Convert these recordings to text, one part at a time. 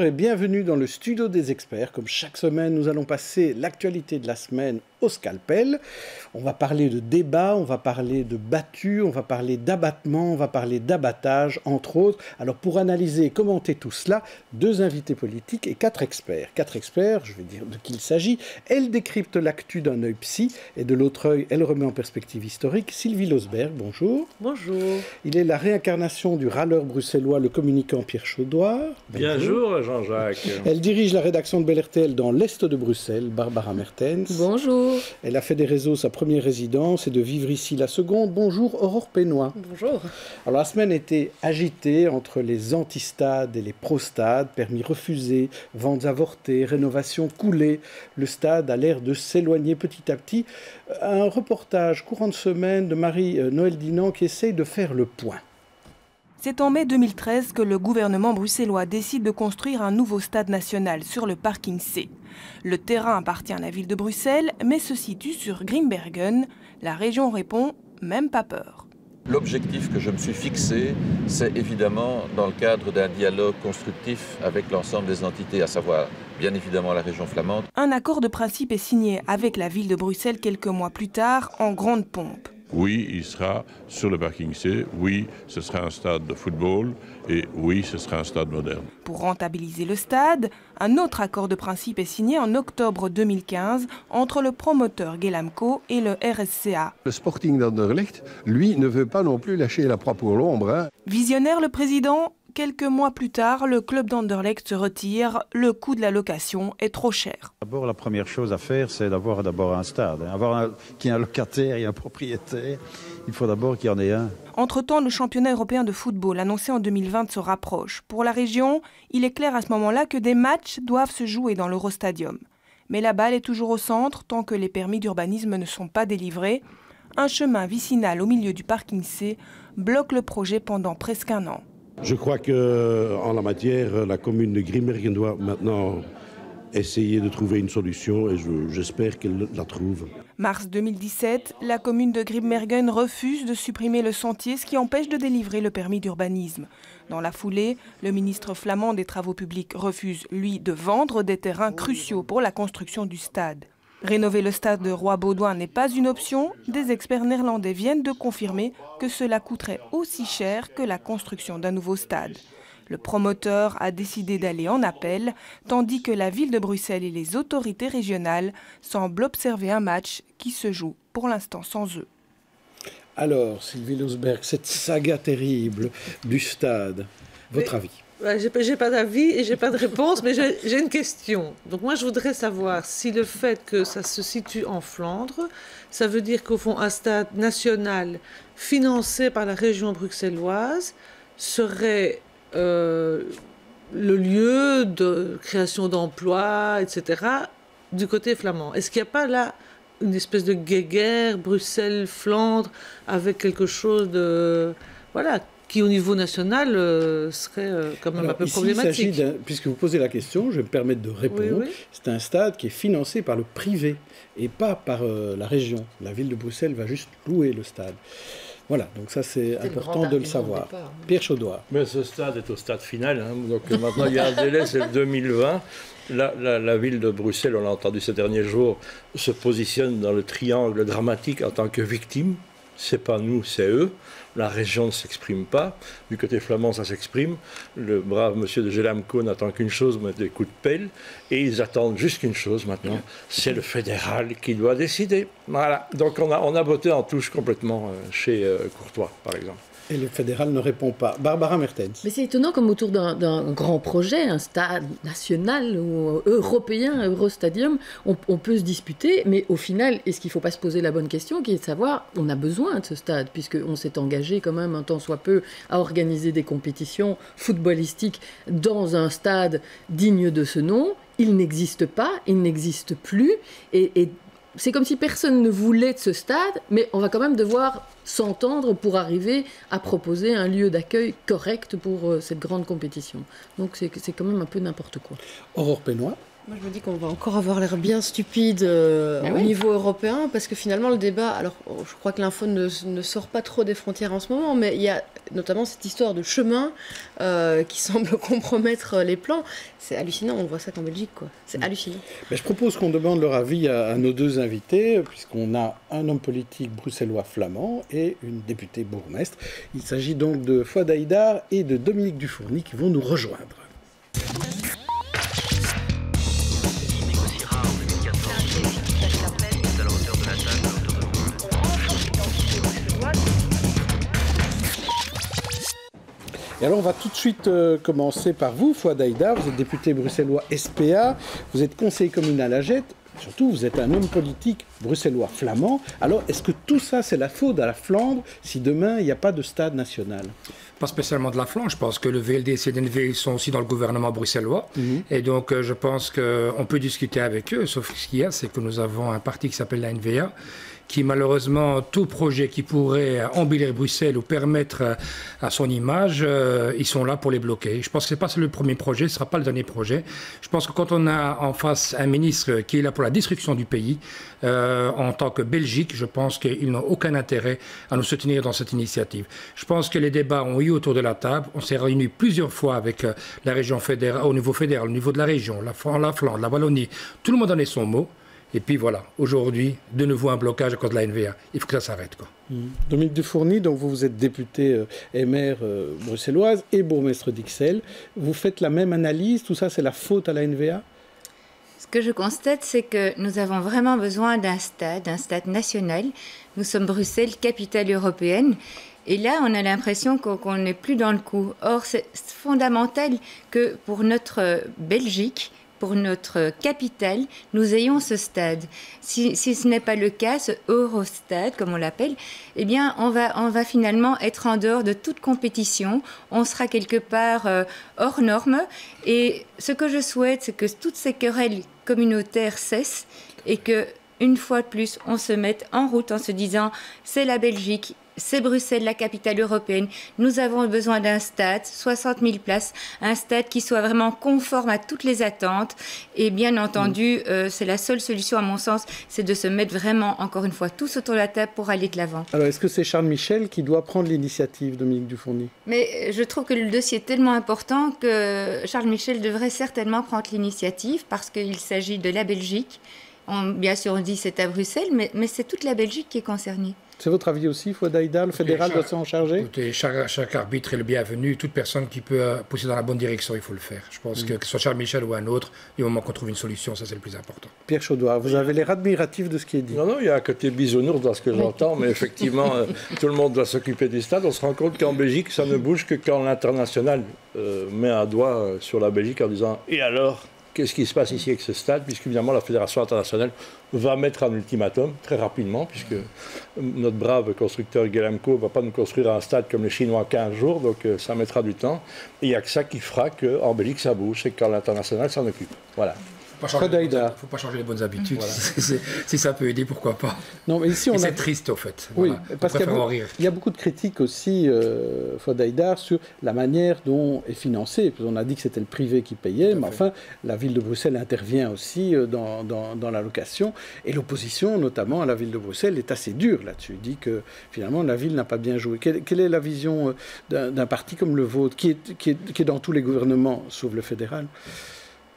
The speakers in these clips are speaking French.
et bienvenue dans le studio des experts. Comme chaque semaine, nous allons passer l'actualité de la semaine au scalpel. On va parler de débat, on va parler de battu, on va parler d'abattement, on va parler d'abattage, entre autres. Alors pour analyser et commenter tout cela, 2 invités politiques et 4 experts. 4 experts, je vais dire de qui il s'agit. Elle décrypte l'actu d'un œil psy et de l'autre œil, elle remet en perspective historique. Sylvie Losberg, bonjour. Bonjour. Il est la réincarnation du râleur bruxellois, le communicant Pierre Chaudoir. Bonjour Jean-Jacques. Elle dirige la rédaction de Bel RTL dans l'Est de Bruxelles, Barbara Mertens. Bonjour. Elle a fait des réseaux sa première résidence et de vivre ici la seconde. Bonjour Aurore Pénois. Bonjour. Alors la semaine était agitée entre les anti-stades et les pro-stades, permis refusés, ventes avortées, rénovations coulées. Le stade a l'air de s'éloigner petit à petit. Un reportage courant de semaine de Marie-Noël Dinan qui essaye de faire le point. C'est en mai 2013 que le gouvernement bruxellois décide de construire un nouveau stade national sur le parking C. Le terrain appartient à la ville de Bruxelles, mais se situe sur Grimbergen. La région répond « même pas peur ». L'objectif que je me suis fixé, c'est évidemment dans le cadre d'un dialogue constructif avec l'ensemble des entités, à savoir bien évidemment la région flamande. Un accord de principe est signé avec la ville de Bruxelles quelques mois plus tard, en grande pompe. Oui, il sera sur le parking C. Oui, ce sera un stade de football. Et oui, ce sera un stade moderne. Pour rentabiliser le stade, un autre accord de principe est signé en octobre 2015 entre le promoteur Gelamco et le RSCA. Le Sporting d'Anderlecht, lui, ne veut pas non plus lâcher la proie pour l'ombre. Visionnaire le président, quelques mois plus tard, le club d'Anderlecht se retire. Le coût de la location est trop cher. D'abord, la première chose à faire, c'est d'avoir d'abord un stade. Qu'il y ait un locataire et un propriétaire, il faut d'abord qu'il y en ait un. Entre-temps, le championnat européen de football annoncé en 2020 se rapproche. Pour la région, il est clair à ce moment-là que des matchs doivent se jouer dans l'Eurostadium. Mais la balle est toujours au centre tant que les permis d'urbanisme ne sont pas délivrés. Un chemin vicinal au milieu du parking C bloque le projet pendant presque un an. Je crois qu'en la matière, la commune de Grimbergen doit maintenant essayer de trouver une solution et j'espère qu'elle la trouve. Mars 2017, la commune de Grimbergen refuse de supprimer le sentier, ce qui empêche de délivrer le permis d'urbanisme. Dans la foulée, le ministre flamand des Travaux publics refuse, lui, de vendre des terrains cruciaux pour la construction du stade. Rénover le stade de Roi-Baudouin n'est pas une option. Des experts néerlandais viennent de confirmer que cela coûterait aussi cher que la construction d'un nouveau stade. Le promoteur a décidé d'aller en appel, tandis que la ville de Bruxelles et les autorités régionales semblent observer un match qui se joue pour l'instant sans eux. Alors, Sylvie Losberg, cette saga terrible du stade, votre avis ? J'ai pas d'avis et j'ai pas de réponse, mais j'ai une question. Donc moi, je voudrais savoir si le fait que ça se situe en Flandre, ça veut dire qu'au fond, un stade national financé par la région bruxelloise serait le lieu de création d'emplois, etc., du côté flamand. Est-ce qu'il n'y a pas là une espèce de guéguerre Bruxelles-Flandre avec quelque chose de... Voilà, qui au niveau national serait quand même un peu problématique. Puisque vous posez la question, je vais me permettre de répondre. Oui. C'est un stade qui est financé par le privé et pas par la région. La ville de Bruxelles va juste louer le stade. Voilà, donc ça c'est important de le savoir. Pierre Chaudoir. Mais ce stade est au stade final, hein, donc maintenant il y a un délai, c'est 2020. La ville de Bruxelles, on l'a entendu ces derniers jours, se positionne dans le triangle dramatique en tant que victime. C'est pas nous, c'est eux. La région ne s'exprime pas. Du côté flamand, ça s'exprime. Le brave monsieur de Gelamco n'attend qu'une chose, mettre des coups de pelle. Et ils attendent juste qu'une chose maintenant, c'est le fédéral qui doit décider. Voilà. Donc on a botté en touche complètement chez Courtois, par exemple. Et le fédéral ne répond pas. Barbara Mertens. Mais c'est étonnant comme autour d'un grand projet, un stade national ou européen, Eurostadium, on peut se disputer, mais au final, est-ce qu'il ne faut pas se poser la bonne question, qui est de savoir, on a besoin de ce stade, puisqu'on s'est engagé quand même un tant soit peu à organiser des compétitions footballistiques dans un stade digne de ce nom. Il n'existe pas, il n'existe plus, et c'est comme si personne ne voulait de ce stade, mais on va quand même devoir s'entendre pour arriver à proposer un lieu d'accueil correct pour cette grande compétition. Donc c'est quand même un peu n'importe quoi. Aurore Pénois. Moi, je me dis qu'on va encore avoir l'air bien stupide au niveau européen, parce que finalement, le débat... Alors, je crois que l'info ne sort pas trop des frontières en ce moment, mais il y a notamment cette histoire de chemin qui semble compromettre les plans. C'est hallucinant, on voit ça qu'en Belgique, quoi. C'est hallucinant. Mais je propose qu'on demande leur avis à nos deux invités, puisqu'on a un homme politique bruxellois flamand et une députée bourgmestre. Il s'agit donc de Fouad Haïdar et de Dominique Dufourny qui vont nous rejoindre. Et alors on va tout de suite commencer par vous, Fouad Haïdar. Vous êtes député bruxellois SPA, vous êtes conseiller communal à Gette, surtout vous êtes un homme politique bruxellois flamand. Alors est-ce que tout ça c'est la faute à la Flandre si demain il n'y a pas de stade national ? Pas spécialement de la Flandre, je pense que le VLD et le CNV sont aussi dans le gouvernement bruxellois. Et donc je pense qu'on peut discuter avec eux, sauf que ce qu'il y a, c'est que nous avons un parti qui s'appelle la NVA, qui malheureusement, tout projet qui pourrait embellir Bruxelles ou permettre à son image, ils sont là pour les bloquer. Je pense que ce n'est pas le premier projet, ce ne sera pas le dernier projet. Je pense que quand on a en face un ministre qui est là pour la destruction du pays, en tant que Belgique, je pense qu'ils n'ont aucun intérêt à nous soutenir dans cette initiative. Je pense que les débats ont eu autour de la table. On s'est réunis plusieurs fois avec la région fédérale, au niveau fédéral, au niveau de la région, la Flandre, la Wallonie. Tout le monde en est son mot. Et puis voilà, aujourd'hui, de nouveau un blocage à cause de la NVA. Il faut que ça s'arrête, quoi. Dominique Dufourny, donc vous êtes députée et maire bruxelloise et bourgmestre d'Ixelles. Vous faites la même analyse, tout ça c'est la faute à la NVA ? Ce que je constate, c'est que nous avons vraiment besoin d'un stade national. Nous sommes Bruxelles, capitale européenne. Et là, on a l'impression qu'on n'est plus dans le coup. Or, c'est fondamental que pour notre Belgique, pour notre capitale, nous ayons ce stade. Si ce n'est pas le cas, ce Eurostade, comme on l'appelle, eh bien, on va finalement être en dehors de toute compétition. On sera quelque part hors norme. Et ce que je souhaite, c'est que toutes ces querelles communautaires cessent et que, une fois de plus, on se mette en route en se disant « c'est la Belgique ». C'est Bruxelles, la capitale européenne. Nous avons besoin d'un stade, 60 000 places, un stade qui soit vraiment conforme à toutes les attentes. Et bien entendu, c'est la seule solution, à mon sens, c'est de se mettre vraiment, encore une fois, tous autour de la table pour aller de l'avant. Alors, est-ce que c'est Charles Michel qui doit prendre l'initiative, Dominique Dufourny ? Mais je trouve que le dossier est tellement important que Charles Michel devrait certainement prendre l'initiative parce qu'il s'agit de la Belgique. Bien sûr, on dit c'est à Bruxelles, mais c'est toute la Belgique qui est concernée. C'est votre avis aussi, Fouad Haïdar, le fédéral doit s'en charger ? Écoutez, chaque arbitre est le bienvenu. Toute personne qui peut pousser dans la bonne direction, il faut le faire. Je pense que ce soit Charles Michel ou un autre, du moment qu'on trouve une solution, ça c'est le plus important. Pierre Chaudoir, vous avez l'air admiratif de ce qui est dit. Non, il y a un côté bisounours dans ce que j'entends, mais effectivement, tout le monde doit s'occuper du stade. On se rend compte qu'en Belgique, ça ne bouge que quand l'international met un doigt sur la Belgique en disant « Et alors ? Qu'est-ce qui se passe ici avec ce stade ?» Puisqu'évidemment, la Fédération internationale va mettre un ultimatum très rapidement, puisque notre brave constructeur Gelamco ne va pas nous construire un stade comme les Chinois en 15 jours, donc ça mettra du temps. Et il n'y a que ça qui fera qu'en Belgique, ça bouge, c'est quand l'international s'en occupe. Voilà. Il ne faut pas changer les bonnes habitudes. Voilà. Si ça peut aider, pourquoi pas. Non, mais ici, c'est triste, au fait. Oui, voilà. parce qu'il y a beaucoup de critiques aussi, Fouad Haïdar, sur la manière dont est financé. On a dit que c'était le privé qui payait, mais enfin, la ville de Bruxelles intervient aussi dans l'allocation. Et l'opposition, notamment à la ville de Bruxelles, est assez dure là-dessus. Il dit que finalement, la ville n'a pas bien joué. Quelle est la vision d'un parti comme le vôtre, qui est dans tous les gouvernements, sauf le fédéral ?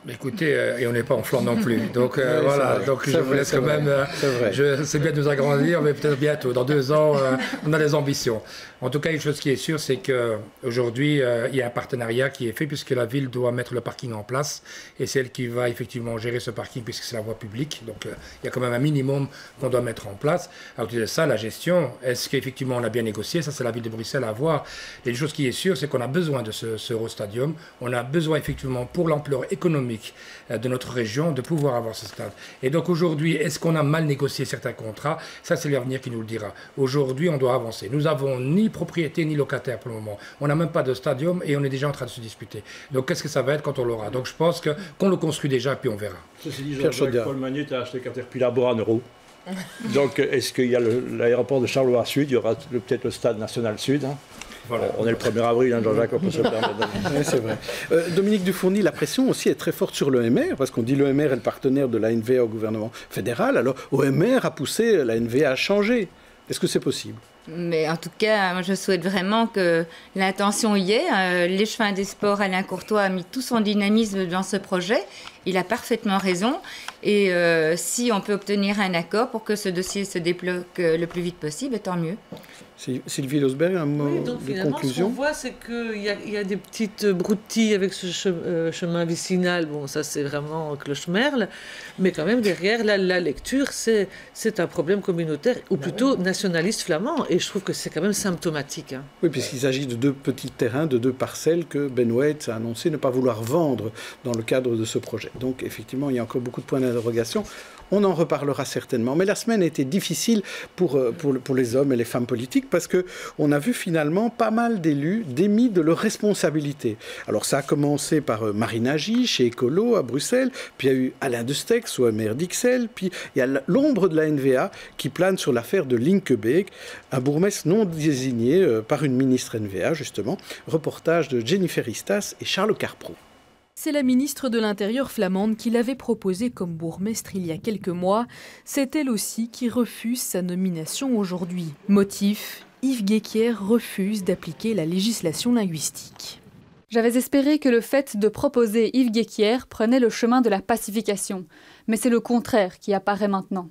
Écoutez, et on n'est pas en Flandre non plus. Donc voilà, donc je vous laisse quand même. C'est bien de nous agrandir, mais peut-être bientôt. Dans 2 ans, on a des ambitions. En tout cas, une chose qui est sûre, c'est qu'aujourd'hui, il y a un partenariat qui est fait, puisque la ville doit mettre le parking en place. Et c'est elle qui va effectivement gérer ce parking, puisque c'est la voie publique. Donc il y a quand même un minimum qu'on doit mettre en place. À côté de ça, la gestion, est-ce qu'effectivement on a bien négocié ? Ça, c'est la ville de Bruxelles à voir. Et une chose qui est sûre, c'est qu'on a besoin de ce Eurostadium. On a besoin effectivement, pour l'ampleur économique de notre région, de pouvoir avoir ce stade. Et donc aujourd'hui, est-ce qu'on a mal négocié certains contrats ? Ça, c'est l'avenir qui nous le dira. Aujourd'hui, on doit avancer. Nous n'avons ni propriété ni locataire pour le moment. On n'a même pas de stadium et on est déjà en train de se disputer. Donc qu'est-ce que ça va être quand on l'aura ? Donc je pense qu'on le construit déjà, puis on verra. Ceci dit, Jean-Jacques Paul Magnet a acheté Caterpillar pour 1 euro. Donc est-ce qu'il y a l'aéroport de Charleroi Sud ? Il y aura peut-être le stade national Sud, hein ? Voilà. On est le 1er avril, hein, Jean-Jacques, on peut se permettre. Oui, c'est vrai. Dominique Dufourny, la pression aussi est très forte sur l'OMR, parce qu'on dit l'OMR est le partenaire de l'ANVA au gouvernement fédéral, alors OMR a poussé l'ANVA à changer. Est-ce que c'est possible ? Mais en tout cas, moi, je souhaite vraiment que l'intention y est. L'échevin des sports, Alain Courtois, a mis tout son dynamisme dans ce projet. Il a parfaitement raison. Et si on peut obtenir un accord pour que ce dossier se débloque le plus vite possible, tant mieux. Sylvie Losberg, un mot oui, donc, de finalement, conclusion. Ce qu'on voit, c'est qu'il y a des petites broutilles avec ce chemin vicinal. Bon, ça, c'est vraiment cloche-merle. Mais quand même, derrière, la lecture, c'est un problème communautaire, ou plutôt nationaliste flamand. Et je trouve que c'est quand même symptomatique. Hein. Oui, puisqu'il s'agit de 2 petits terrains, de 2 parcelles que Ben Waite a annoncé ne pas vouloir vendre dans le cadre de ce projet. Donc, effectivement, il y a encore beaucoup de points d'interrogation. On en reparlera certainement. Mais la semaine a été difficile pour les hommes et les femmes politiques parce qu'on a vu finalement pas mal d'élus démis de leurs responsabilités. Alors ça a commencé par Marine Agy chez Écolo à Bruxelles, puis il y a eu Alain de Stex au maire d'Ixelles, puis il y a l'ombre de la NVA qui plane sur l'affaire de Linkebeek, un bourgmestre non désigné par une ministre NVA justement. Reportage de Jennifer Istas et Charles Carpro. C'est la ministre de l'Intérieur flamande qui l'avait proposé comme bourgmestre il y a quelques mois. C'est elle aussi qui refuse sa nomination aujourd'hui. Motif, Yves Guéquière refuse d'appliquer la législation linguistique. J'avais espéré que le fait de proposer Yves Guéquière prenait le chemin de la pacification. Mais c'est le contraire qui apparaît maintenant.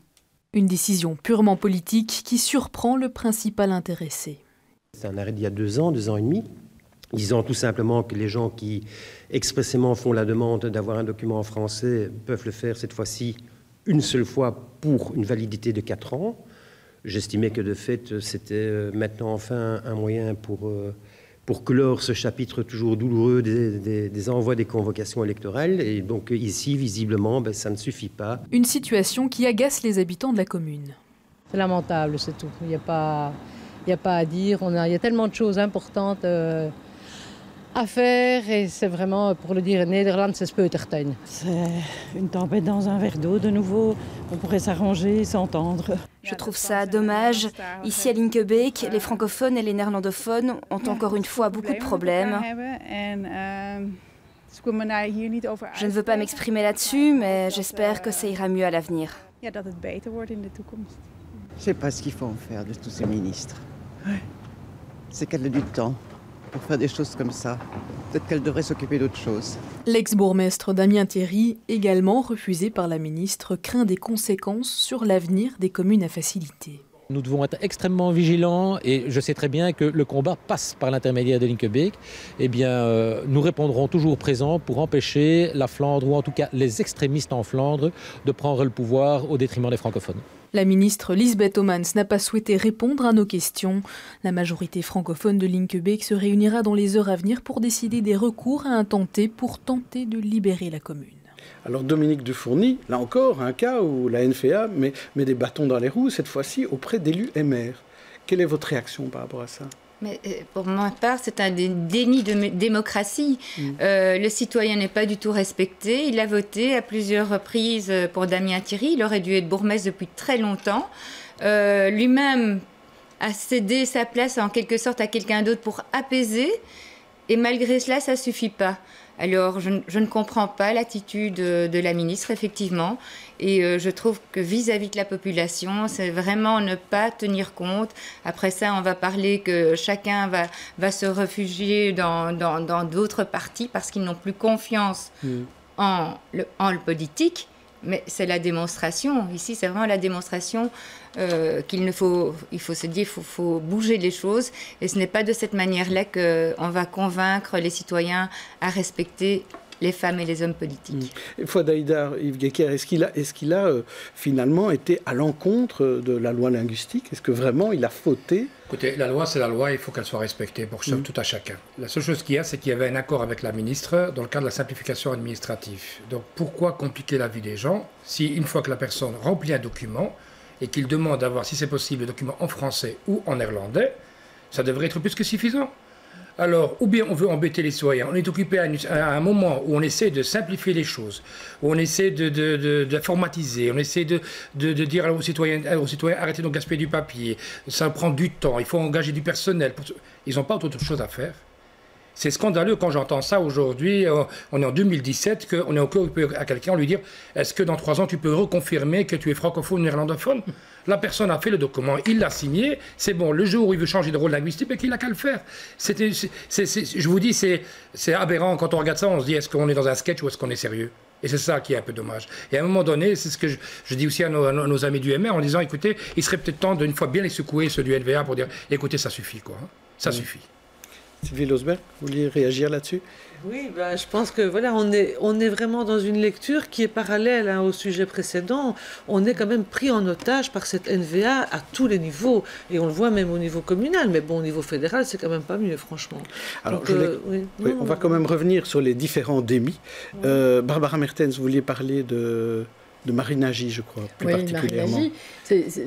Une décision purement politique qui surprend le principal intéressé. C'est un arrêt d'il y a 2 ans, 2 ans et demi, disant tout simplement que les gens qui expressément font la demande d'avoir un document en français peuvent le faire cette fois-ci une seule fois pour une validité de 4 ans. J'estimais que de fait c'était maintenant enfin un moyen pour clore ce chapitre toujours douloureux des envois des convocations électorales. Et donc ici, visiblement, ça ne suffit pas. Une situation qui agace les habitants de la commune. C'est lamentable, c'est tout. Il n'y a pas à dire. Il y a tellement de choses importantes à faire et c'est vraiment, pour le dire en Nederland, c'est speutertuin. C'est une tempête dans un verre d'eau de nouveau. On pourrait s'arranger, s'entendre. Je trouve ça dommage. Ici à Linkebeek, les francophones et les néerlandophones ont encore une fois beaucoup de problèmes. Je ne veux pas m'exprimer là-dessus, mais j'espère que ça ira mieux à l'avenir. Je ne sais pas ce qu'il faut en faire de tous ces ministres. C'est qu'elle a du temps pour faire des choses comme ça. Peut-être qu'elle devrait s'occuper d'autre chose. L'ex-bourgmestre Damien Thierry, également refusé par la ministre, craint des conséquences sur l'avenir des communes à faciliter. Nous devons être extrêmement vigilants et je sais très bien que le combat passe par l'intermédiaire de Linkebeek. Eh bien, nous répondrons toujours présents pour empêcher la Flandre, ou en tout cas les extrémistes en Flandre, de prendre le pouvoir au détriment des francophones. La ministre Lisbeth Homans n'a pas souhaité répondre à nos questions. La majorité francophone de Linkebeek se réunira dans les heures à venir pour décider des recours à intenter pour tenter de libérer la commune. Alors Dominique Dufourny, là encore, un cas où la NVA met des bâtons dans les roues, cette fois-ci auprès d'élus MR. Quelle est votre réaction par rapport à ça ? Mais pour ma part, c'est un déni de démocratie. Le citoyen n'est pas du tout respecté. Il a voté à plusieurs reprises pour Damien Thierry. Il aurait dû être bourgmestre depuis très longtemps. Lui-même a cédé sa place en quelque sorte à quelqu'un d'autre pour apaiser. Et malgré cela, ça ne suffit pas. Alors, je ne comprends pas l'attitude de la ministre, effectivement. Et je trouve que vis-à-vis de la population, c'est vraiment ne pas tenir compte. Après ça, on va parler que chacun va se réfugier dans d'autres partis parce qu'ils n'ont plus confiance en le politique. Mais c'est la démonstration. Ici, c'est vraiment la démonstration il faut se dire, il faut bouger les choses. Et ce n'est pas de cette manière-là qu'on va convaincre les citoyens à respecter les femmes et les hommes politiques. Fouad Haïdar, Yves Guéquière, est-ce qu'il a finalement été à l'encontre de la loi linguistique ? Est-ce que vraiment il a fauté ? Écoutez, la loi, c'est la loi, il faut qu'elle soit respectée pour tout à chacun. La seule chose qu'il y a, c'est qu'il y avait un accord avec la ministre dans le cadre de la simplification administrative. Donc pourquoi compliquer la vie des gens si, une fois que la personne remplit un document et qu'il demande d'avoir, si c'est possible, le document en français ou en néerlandais, ça devrait être plus que suffisant. Alors, ou bien on veut embêter les citoyens, on est occupé à un moment où on essaie de simplifier les choses, où on essaie d'informatiser, on essaie de dire aux citoyens arrêtez de gaspiller du papier, ça prend du temps, il faut engager du personnel. Ils n'ont pas autre chose à faire. C'est scandaleux quand j'entends ça aujourd'hui, on est en 2017, qu'on est encore occupé à quelqu'un, on lui dire est-ce que dans 3 ans tu peux reconfirmer que tu es francophone ou néerlandophone? La personne a fait le document, il l'a signé, c'est bon, le jour où il veut changer de rôle linguistique, il n'a qu'à le faire. Je vous dis, c'est aberrant quand on regarde ça, on se dit est-ce qu'on est dans un sketch ou est-ce qu'on est sérieux? Et c'est ça qui est un peu dommage. Et à un moment donné, c'est ce que je dis aussi à nos amis du MR en disant écoutez, il serait peut-être temps d'une fois bien les secouer, ceux du NVA, pour dire écoutez, ça suffit, quoi. Ça suffit. Sylvie Losberg, vous vouliez réagir là-dessus? Oui, je pense que voilà, on est vraiment dans une lecture qui est parallèle au sujet précédent. On est quand même pris en otage par cette NVA à tous les niveaux. Et on le voit même au niveau communal. Mais bon, au niveau fédéral, c'est quand même pas mieux, franchement. Alors, on va quand même revenir sur les différents démis. Barbara Mertens, vous vouliez parler de Marine Nagy, je crois, plus particulièrement. Marine Nagy,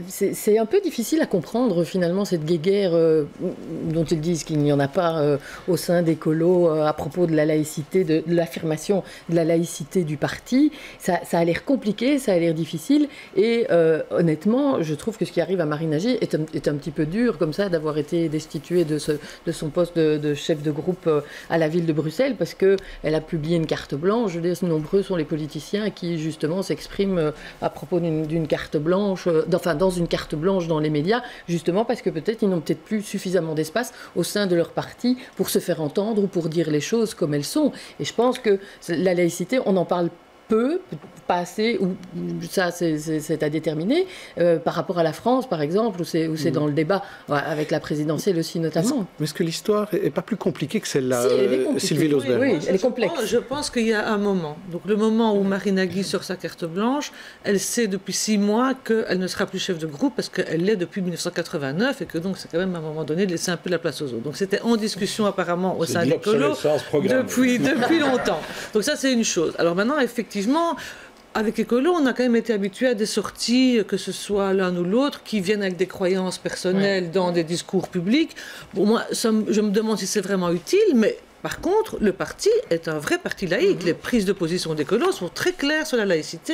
c'est un peu difficile à comprendre, finalement, cette guéguerre dont ils disent qu'il n'y en a pas au sein des colos à propos de la laïcité, de l'affirmation de la laïcité du parti. Ça a l'air compliqué, ça a l'air difficile. Et honnêtement, je trouve que ce qui arrive à Marine Nagy est un petit peu dur, comme ça, d'avoir été destituée de son poste de chef de groupe à la ville de Bruxelles, parce qu'elle a publié une carte blanche. Je veux dire, nombreux sont les politiciens qui, justement, s'expriment à propos d'une carte blanche, dans une carte blanche dans les médias, justement parce que peut-être ils n'ont peut-être plus suffisamment d'espace au sein de leur parti pour se faire entendre ou pour dire les choses comme elles sont. Et je pense que la laïcité, on en parle peu, pas assez, ou ça c'est à déterminer, par rapport à la France par exemple, où c'est dans le débat, avec la présidentielle aussi notamment. Mais est-ce que l'histoire n'est pas plus compliquée que celle-là, Sylvie Losberg? Oui, elle est complexe. Je pense qu'il y a un moment, donc le moment où Marine Nagy sort sa carte blanche, elle sait depuis 6 mois qu'elle ne sera plus chef de groupe parce qu'elle l'est depuis 1989 et que donc c'est quand même à un moment donné de laisser un peu la place aux autres. Donc c'était en discussion apparemment au sein des colos depuis longtemps. Donc ça c'est une chose. Alors maintenant effectivement, avec Écolo, on a quand même été habitué à des sorties, que ce soit l'un ou l'autre, qui viennent avec des croyances personnelles dans des discours publics. Bon, moi, je me demande si c'est vraiment utile, mais par contre, le parti est un vrai parti laïque. Les prises de position d'Écolo sont très claires sur la laïcité,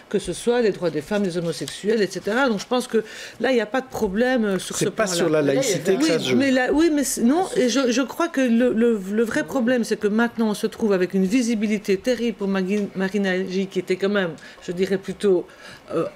que ce soit les droits des femmes, des homosexuels, etc. Donc je pense que là, il n'y a pas de problème sur ce point-là. C'est pas sur la laïcité que ça se joue. Oui, mais non, et je crois que le vrai problème, c'est que maintenant, on se trouve avec une visibilité terrible pour Marine Nagy, qui était quand même, je dirais plutôt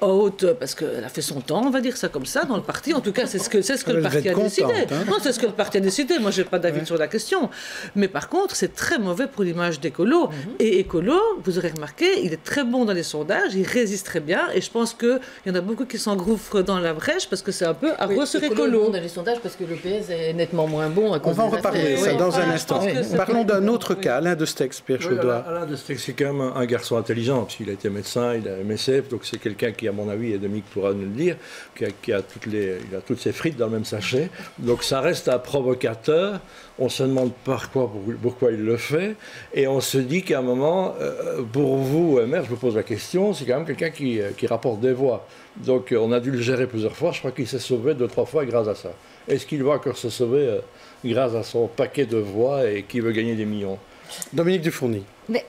haute, parce qu'elle a fait son temps, on va dire ça comme ça, dans le parti. En tout cas, c'est ce que le parti a décidé. Non, c'est ce que le parti a décidé. Moi, je n'ai pas d'avis sur la question. Mais par contre, c'est très mauvais pour l'image d'Écolo. Et Écolo, vous aurez remarqué, il est très bon dans les sondages, il résiste très bien. Et je pense qu'il y en a beaucoup qui s'engouffrent dans la brèche parce que c'est un peu arrosé sur Écolo. Dans les sondages parce que le PS est nettement moins bon. On va en reparler ça dans un instant. Parlons d'un autre cas, Alain de Stex, Pierre Chaudoir. Alain de Stex, c'est quand même un garçon intelligent, parce qu'il a été médecin, il a MSF, donc c'est quelqu'un qui, à mon avis, et Dominique pourra nous le dire, qui a toutes ses frites dans le même sachet. Donc ça reste un provocateur. On se demande pourquoi il le fait, et on se dit qu'à un moment, pour vous, MR, je vous pose la question, c'est quand même quelqu'un qui rapporte des voix. Donc on a dû le gérer plusieurs fois, je crois qu'il s'est sauvé 2-3 fois grâce à ça. Est-ce qu'il va encore se sauver grâce à son paquet de voix et qui veut gagner des millions? Dominique Dufourny. Mais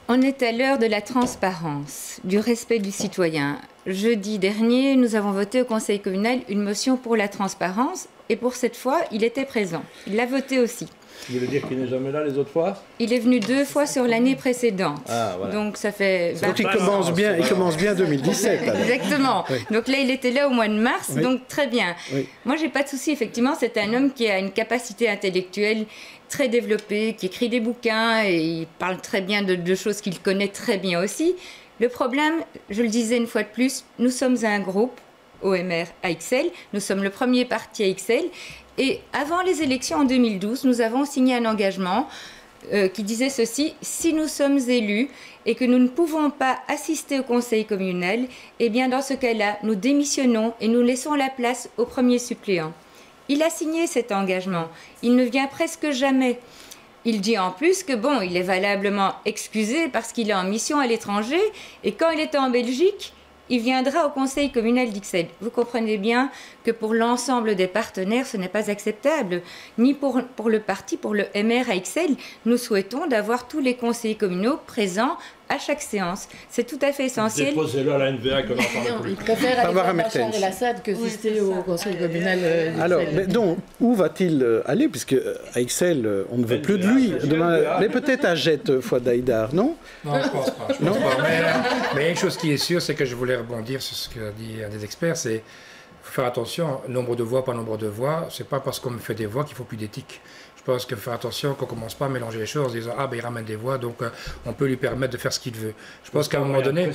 on est à l'heure de la transparence, du respect du citoyen. Jeudi dernier, nous avons voté au Conseil communal une motion pour la transparence. Et pour cette fois, il était présent. Il l'a voté aussi. Vous voulez dire qu'il n'est jamais là les autres fois? Il est venu 2 fois sur l'année précédente. Ah, voilà. Donc ça fait... Donc il commence bien 2017. Alors. Exactement. Oui. Donc là, il était là au mois de mars, oui. Donc très bien. Oui. Moi, j'ai pas de souci. Effectivement, c'est un homme qui a une capacité intellectuelle très développée, qui écrit des bouquins et il parle très bien de choses qu'il connaît très bien aussi. Le problème, je le disais une fois de plus, nous sommes un groupe, OMR à Ixelles, nous sommes le premier parti à Ixelles. Et avant les élections en 2012, nous avons signé un engagement qui disait ceci: si nous sommes élus et que nous ne pouvons pas assister au conseil communal, eh bien dans ce cas-là, nous démissionnons et nous laissons la place au premier suppléant. Il a signé cet engagement. Il ne vient presque jamais. Il dit en plus que bon, il est valablement excusé parce qu'il est en mission à l'étranger et quand il était en Belgique, il viendra au conseil communal d'Ixelles. Vous comprenez bien que pour l'ensemble des partenaires, ce n'est pas acceptable, ni pour le parti, pour le MR à Ixelles. Nous souhaitons d'avoir tous les conseillers communaux présents à chaque séance. C'est tout à fait essentiel. Déposez-le à la NVA qu'on en parle plus. Il préfère aller voir Bachar el-Assad que assister au conseil communal d'Ixelles. Alors, mais donc, où va-t-il aller? Puisque à Ixelles, on ne veut plus de lui. Mais peut-être à Jette, Fouad Haïdar, non? Non, je ne pense pas. Mais une chose qui est sûre, c'est que je voulais rebondir sur ce qu'a dit un des experts, c'est faut faire attention, nombre de voix, pas nombre de voix, c'est pas parce qu'on me fait des voix qu'il faut plus d'éthique. Je pense qu'il faut faire attention qu'on ne commence pas à mélanger les choses en disant ah ben il ramène des voix donc on peut lui permettre de faire ce qu'il veut. Je pense qu'à un moment donné,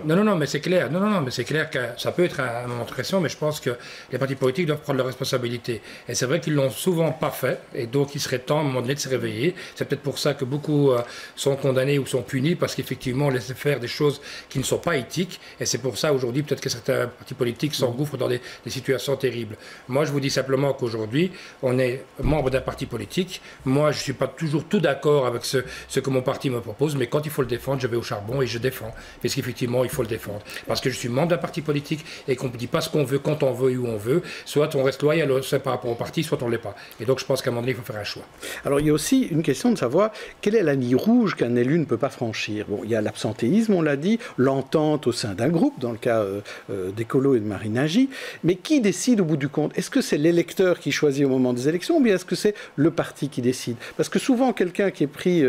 non mais c'est clair, mais c'est clair que ça peut être un moment de pression, mais je pense que les partis politiques doivent prendre leurs responsabilités. Et c'est vrai qu'ils l'ont souvent pas fait, et donc il serait temps à un moment donné de se réveiller. C'est peut-être pour ça que beaucoup sont condamnés ou sont punis parce qu'effectivement on laisse faire des choses qui ne sont pas éthiques. Et c'est pour ça aujourd'hui peut-être que certains partis politiques s'engouffrent dans des situations terribles. Moi je vous dis simplement qu'aujourd'hui on est membre d'un parti politique. Moi, je ne suis pas toujours tout d'accord avec ce que mon parti me propose, mais quand il faut le défendre, je vais au charbon et je défends. Parce qu'effectivement, il faut le défendre. Parce que je suis membre d'un parti politique et qu'on ne dit pas ce qu'on veut, quand on veut et où on veut. Soit on reste loyal par rapport au parti, soit on ne l'est pas. Et donc, je pense qu'à un moment donné, il faut faire un choix. Alors, il y a aussi une question de savoir quelle est la ligne rouge qu'un élu ne peut pas franchir. Bon, il y a l'absentéisme, on l'a dit, l'entente au sein d'un groupe, dans le cas d'Écolo et de Marine Nagy. Mais qui décide au bout du compte? Est-ce que c'est l'électeur qui choisit au moment des élections ou bien est-ce que c'est le parti qui décide? Parce que souvent, quelqu'un qui est pris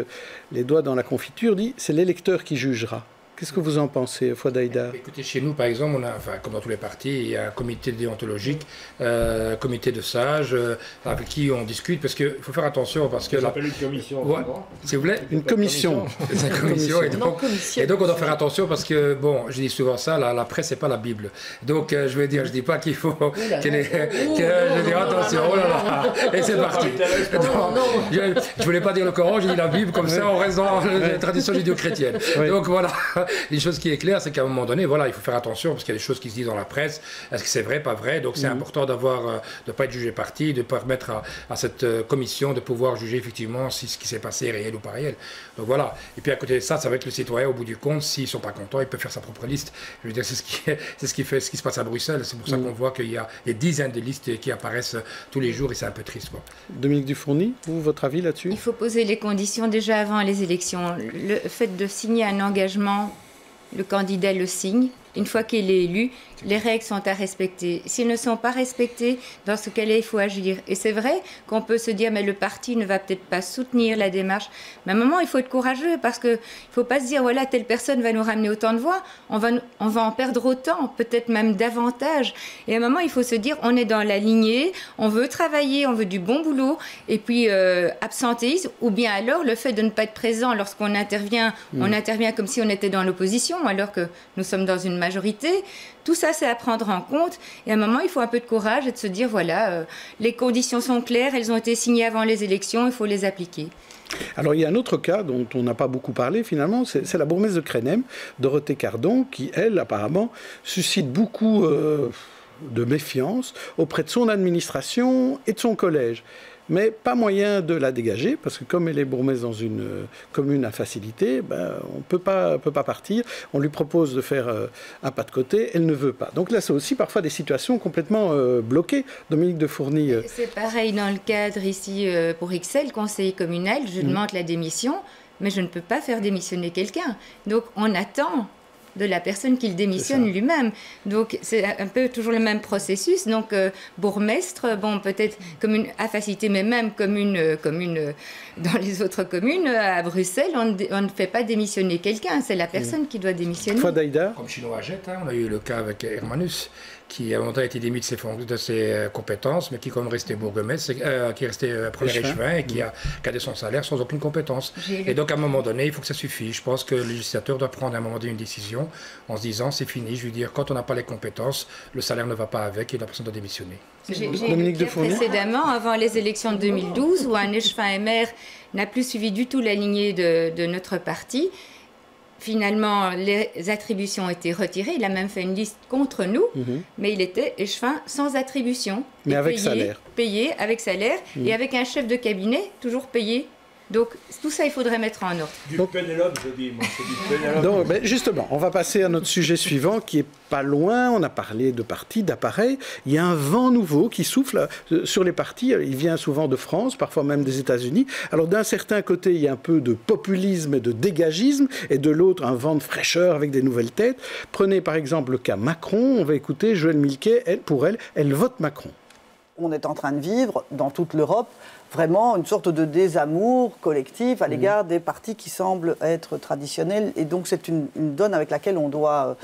les doigts dans la confiture dit c'est l'électeur qui jugera. Qu'est-ce que vous en pensez, Fouad Haïdar? Écoutez, chez nous, par exemple, on a, comme dans tous les partis, il y a un comité déontologique, comité de sages, avec qui on discute, parce qu'il faut faire attention, parce que... Ça s'appelle une commission. Ouais, s'il vous plaît. Une commission. C'est une commission. Et donc, on doit faire attention, parce que, bon, je dis souvent ça, la presse, c'est pas la Bible. Donc, je veux dire, je dis pas qu'il faut... je dis attention, oh là là, et c'est parti. Je voulais pas dire le Coran, j'ai dit la Bible, comme ça, on reste dans la tradition judéo-chrétienne. Donc, voilà. Une chose qui est claire, c'est qu'à un moment donné, voilà, il faut faire attention parce qu'il y a des choses qui se disent dans la presse. Est-ce que c'est vrai, pas vrai? Donc c'est important de ne pas être jugé parti, de permettre à cette commission de pouvoir juger effectivement si ce qui s'est passé est réel ou pas réel. Donc voilà. Et puis à côté de ça, ça va être le citoyen au bout du compte. S'ils ne sont pas contents, il peut faire sa propre liste. Je veux dire, c'est ce qui se passe à Bruxelles. C'est pour ça qu'on voit qu'il y a des dizaines de listes qui apparaissent tous les jours et c'est un peu triste, quoi. Dominique Dufourny, votre avis là-dessus? Il faut poser les conditions déjà avant les élections. Le fait de signer un engagement, le candidat le signe. Une fois qu'il est élu, les règles sont à respecter. S'ils ne sont pas respectées, dans ce cas-là, il faut agir. Et c'est vrai qu'on peut se dire, mais le parti ne va peut-être pas soutenir la démarche. Mais à un moment, il faut être courageux parce qu'il ne faut pas se dire, voilà, telle personne va nous ramener autant de voix, on va en perdre autant, peut-être même davantage. Et à un moment, il faut se dire, on est dans la lignée, on veut travailler, on veut du bon boulot, et puis absentéisme, ou bien alors le fait de ne pas être présent lorsqu'on intervient, on intervient comme si on était dans l'opposition, alors que nous sommes dans une majorité. Tout ça, c'est à prendre en compte. Et à un moment, il faut un peu de courage et de se dire, voilà, les conditions sont claires, elles ont été signées avant les élections, il faut les appliquer. Alors, il y a un autre cas dont on n'a pas beaucoup parlé, finalement, c'est la bourgmestre de Crénem, Dorothée Cardon, qui, elle, apparemment, suscite beaucoup de méfiance auprès de son administration et de son collège. Mais pas moyen de la dégager, parce que comme elle est bourgmestre dans une commune à facilité, on ne peut pas partir. On lui propose de faire un pas de côté, elle ne veut pas. Donc là, c'est aussi parfois des situations complètement bloquées. Dominique Dufourny. C'est pareil dans le cadre ici pour Ixelles, conseiller communal. Je demande la démission, mais je ne peux pas faire démissionner quelqu'un. Donc on attend de la personne qui démissionne lui-même. Donc, c'est un peu toujours le même processus. Donc, bourgmestre, bon, peut-être commune à facilité, mais même commune dans les autres communes, à Bruxelles, on ne fait pas démissionner quelqu'un. C'est la personne qui doit démissionner. Comme chez nous à Jette, on a eu le cas avec Hermanus, qui à un moment a été démis de ses compétences, mais qui comme restait bourgmestre, qui est resté premier échevin et qui a gardé son salaire sans aucune compétence. Et donc à un moment donné, il faut que ça suffise. Je pense que le législateur doit prendre à un moment donné une décision en se disant c'est fini. Je veux dire, quand on n'a pas les compétences, le salaire ne va pas avec et la personne doit démissionner. J'ai eu le cas précédemment, avant les élections de 2012, où un échevin MR n'a plus suivi du tout la lignée de notre parti. Finalement, les attributions ont été retirées. Il a même fait une liste contre nous, mais il était échevin sans attribution. Mais avec salaire. Payé avec salaire et avec un chef de cabinet toujours payé. Donc tout ça, il faudrait mettre en ordre. Du Pénélope, je dis, moi, c'est du Pénélope. Donc, justement, on va passer à notre sujet suivant qui est pas loin. On a parlé de partis, d'appareils. Il y a un vent nouveau qui souffle sur les partis. Il vient souvent de France, parfois même des États-Unis. Alors d'un certain côté, il y a un peu de populisme et de dégagisme, et de l'autre, un vent de fraîcheur avec des nouvelles têtes. Prenez par exemple le cas Macron. On va écouter Joëlle Milquet. Elle vote Macron. On est en train de vivre dans toute l'Europe vraiment une sorte de désamour collectif à l'égard des partis qui semblent être traditionnels. Et donc c'est une donne avec laquelle on doit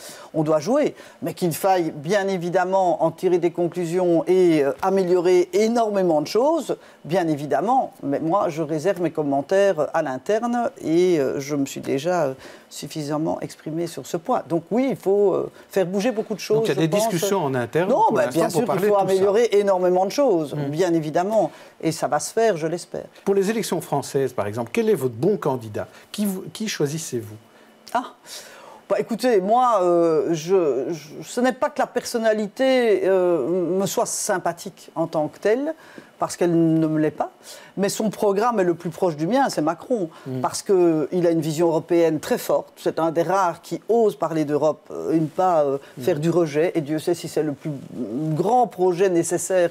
jouer. Mais qu'il faille bien évidemment en tirer des conclusions et améliorer énormément de choses, bien évidemment. Mais moi, je réserve mes commentaires à l'interne et je me suis déjà suffisamment exprimé sur ce point. Donc oui, il faut faire bouger beaucoup de choses. Donc il y a des discussions en interne. Non, bien sûr qu'il faut améliorer énormément de choses, bien évidemment. Et ça va se faire, je l'espère. Pour les élections françaises, par exemple, quel est votre bon candidat? Qui choisissez-vous? Écoutez, moi, ce n'est pas que la personnalité me soit sympathique en tant que telle, parce qu'elle ne me l'est pas, mais son programme est le plus proche du mien, c'est Macron, parce qu'il a une vision européenne très forte. C'est un des rares qui ose parler d'Europe et ne pas faire du rejet, et Dieu sait si c'est le plus grand projet nécessaire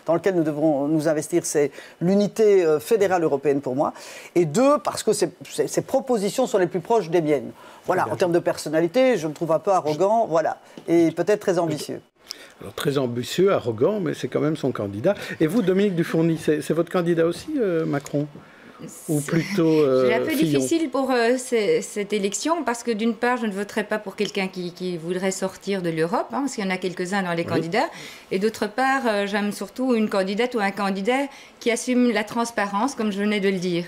dans lequel nous devrons nous investir, c'est l'unité fédérale européenne pour moi, et deux, parce que ses propositions sont les plus proches des miennes. Voilà, en termes de personnalité, je le trouve un peu arrogant, voilà, et peut-être très ambitieux. Alors, très ambitieux, arrogant, mais c'est quand même son candidat. Et vous, Dominique Dufourny, c'est votre candidat aussi, Macron? Ou plutôt c'est un peu Fillon? difficile pour cette élection, parce que d'une part, je ne voterai pas pour quelqu'un qui voudrait sortir de l'Europe, parce qu'il y en a quelques-uns dans les candidats, et d'autre part, j'aime surtout une candidate ou un candidat qui assume la transparence, comme je venais de le dire.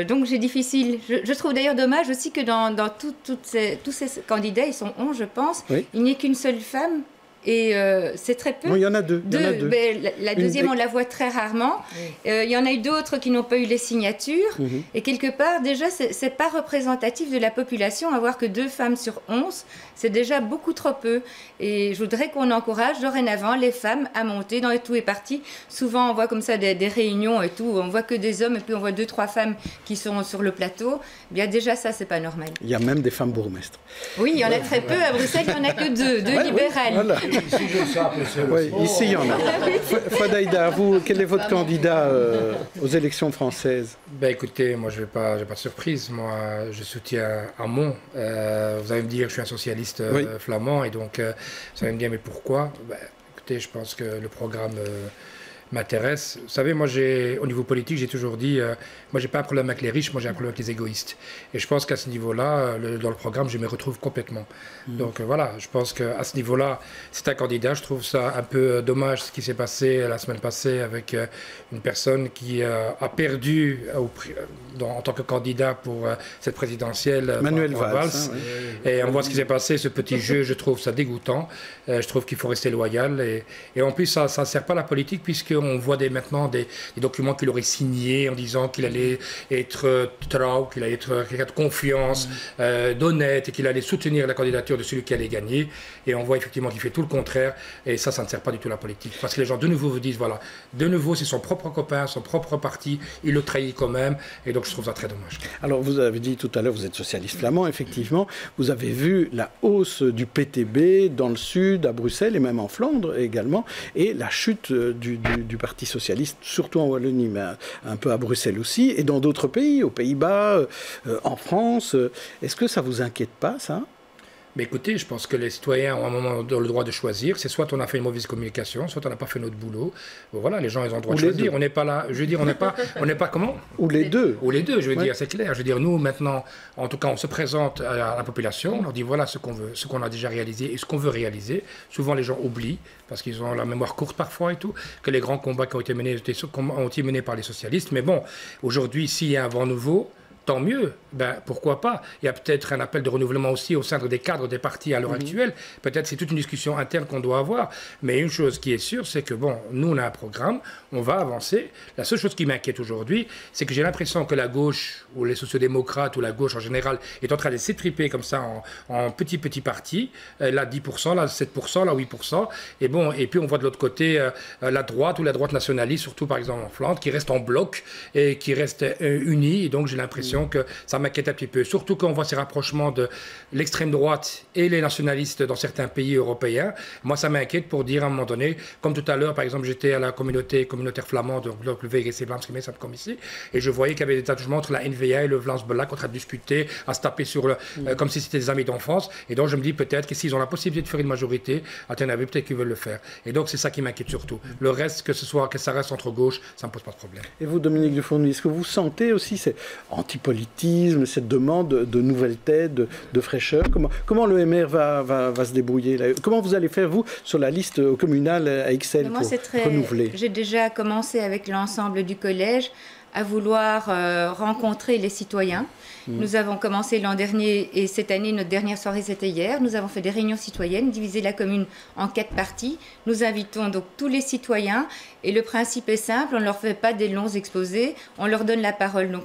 Donc c'est difficile. Je trouve d'ailleurs dommage aussi que dans tous ces candidats, ils sont 11 je pense, il n'y ait qu'une seule femme. Et c'est très peu. Non, il y en a deux. La deuxième, on la voit très rarement. Il y en a eu d'autres qui n'ont pas eu les signatures. Et quelque part, déjà, c'est pas représentatif de la population. Avoir que 2 femmes sur 11, c'est déjà beaucoup trop peu. Et je voudrais qu'on encourage dorénavant les femmes à monter dans tous les partis. Souvent, on voit comme ça des réunions et tout. On voit que des hommes et puis on voit 2-3 femmes qui sont sur le plateau. Bien, déjà, ça, c'est pas normal. Il y a même des femmes bourgmestres. Oui, il y en a très peu. À Bruxelles, il n'y en a que 2 libérales. Voilà. Ici, je sais apprécier oui, ici, il y en a. Fadaïda, vous, quel est votre candidat aux élections françaises? Écoutez, moi, je n'ai pas de surprise. Moi, je soutiens Hamon. Vous allez me dire que je suis un socialiste flamand, et donc, vous allez me dire, mais pourquoi? Écoutez, je pense que le programme m'intéresse. Vous savez, moi, au niveau politique, j'ai toujours dit, moi, j'ai pas un problème avec les riches, moi, j'ai un problème avec les égoïstes. Et je pense qu'à ce niveau-là, dans le programme, je me retrouve complètement. Donc voilà, je pense qu'à ce niveau-là, c'est un candidat. Je trouve ça un peu dommage ce qui s'est passé la semaine passée avec une personne qui a perdu en tant que candidat pour cette présidentielle, Manuel Valls. Et on voit ce qui s'est passé, ce petit jeu, je trouve ça dégoûtant. Je trouve qu'il faut rester loyal. Et en plus, ça ne sert pas à la politique, puisqu'on voit maintenant des documents qu'il aurait signés en disant qu'il allait être trau, qu'il allait être quelqu'un de confiance, d'honnête, et qu'il allait soutenir la candidature de celui qui allait gagner. Et on voit effectivement qu'il fait tout le contraire. Et ça ne sert pas du tout à la politique. Parce que les gens, de nouveau, vous disent, voilà, de nouveau, c'est son propre copain, son propre parti, il le trahit quand même. Et donc, je trouve ça très dommage. Alors, vous avez dit tout à l'heure, vous êtes socialiste flamand, effectivement. Vous avez vu la hausse du PTB dans le sud, à Bruxelles, et même en Flandre également, et la chute du Parti socialiste, surtout en Wallonie, mais un peu à Bruxelles aussi, et dans d'autres pays, aux Pays-Bas, en France. Est-ce que ça vous inquiète pas, ça ? Mais écoutez, je pense que les citoyens ont un moment le droit de choisir. C'est soit on a fait une mauvaise communication, soit on n'a pas fait notre boulot. Bon, voilà, les gens ils ont le droit de choisir. On n'est pas là. Je veux dire, on n'est pas comment ? Ou les deux. Ou les deux. Je veux dire, c'est clair. Je veux dire, nous maintenant, en tout cas, on se présente à la population. On leur dit voilà ce qu'on veut, ce qu'on a déjà réalisé et ce qu'on veut réaliser. Souvent, les gens oublient parce qu'ils ont la mémoire courte parfois et tout, que les grands combats qui ont été menés par les socialistes. Mais bon, aujourd'hui, s'il y a un vent nouveau, tant mieux, pourquoi pas. Il y a peut-être un appel de renouvellement aussi au sein des cadres des partis à l'heure actuelle. Peut-être c'est toute une discussion interne qu'on doit avoir. Mais une chose qui est sûre, c'est que nous on a un programme, on va avancer. La seule chose qui m'inquiète aujourd'hui, c'est que j'ai l'impression que la gauche, ou les sociodémocrates, ou la gauche en général, est en train de s'étriper comme ça en petits partis. Là 10%, là 7%, là 8%. Et puis on voit de l'autre côté la droite ou la droite nationaliste, surtout par exemple en Flandre, qui reste en bloc et qui reste unie. Et donc j'ai l'impression que ça m'inquiète un petit peu. Surtout quand on voit ces rapprochements de l'extrême droite et les nationalistes dans certains pays européens. Moi, ça m'inquiète pour dire à un moment donné, comme tout à l'heure, par exemple, j'étais à la communautaire flamande, donc le VGC Vlaams Gemeenschap Commissie, et je voyais qu'il y avait des attachements entre la NVA et le Vlaams Belang en train de discuter, à se taper sur comme si c'était des amis d'enfance. Et donc, je me dis peut-être que s'ils ont la possibilité de faire une majorité, à ton avis, peut-être qu'ils veulent le faire. Et donc, c'est ça qui m'inquiète surtout. Le reste, que ça reste entre gauche, ça ne me pose pas de problème. Et vous, Dominique Dufourny, est-ce que vous sentez aussi ces antipolitisme, cette demande de nouvelles têtes, de fraîcheur? Comment le MR va se débrouiller là? Comment vous allez faire, vous, sur la liste communale à Ixelles pour renouveler? J'ai déjà commencé avec l'ensemble du collège à vouloir rencontrer les citoyens. Nous avons commencé l'an dernier et cette année, notre dernière soirée, c'était hier. Nous avons fait des réunions citoyennes, divisé la commune en 4 parties. Nous invitons donc tous les citoyens et le principe est simple, on ne leur fait pas des longs exposés, on leur donne la parole. Donc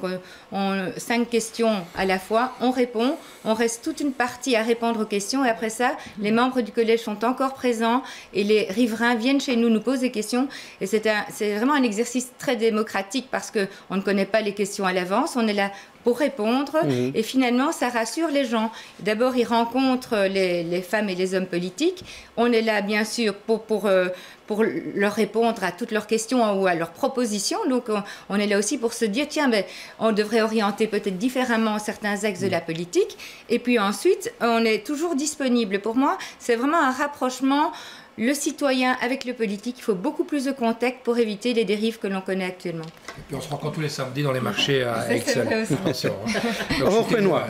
5 questions à la fois, on répond, on reste toute une partie à répondre aux questions et après ça, les membres du collège sont encore présents et les riverains viennent chez nous, nous posent des questions. Et c'est vraiment un exercice très démocratique parce qu'on ne connaît pas les questions à l'avance, on est là pour répondre et finalement ça rassure les gens. D'abord ils rencontrent les femmes et les hommes politiques, on est là bien sûr pour leur répondre à toutes leurs questions ou à leurs propositions, donc on est là aussi pour se dire tiens on devrait orienter peut-être différemment certains axes de la politique et puis ensuite on est toujours disponible. Pour moi c'est vraiment un rapprochement, le citoyen avec le politique, il faut beaucoup plus de contact pour éviter les dérives que l'on connaît actuellement. Et puis on se rencontre tous les samedis dans les marchés à Ixelles. Aurore Pénois.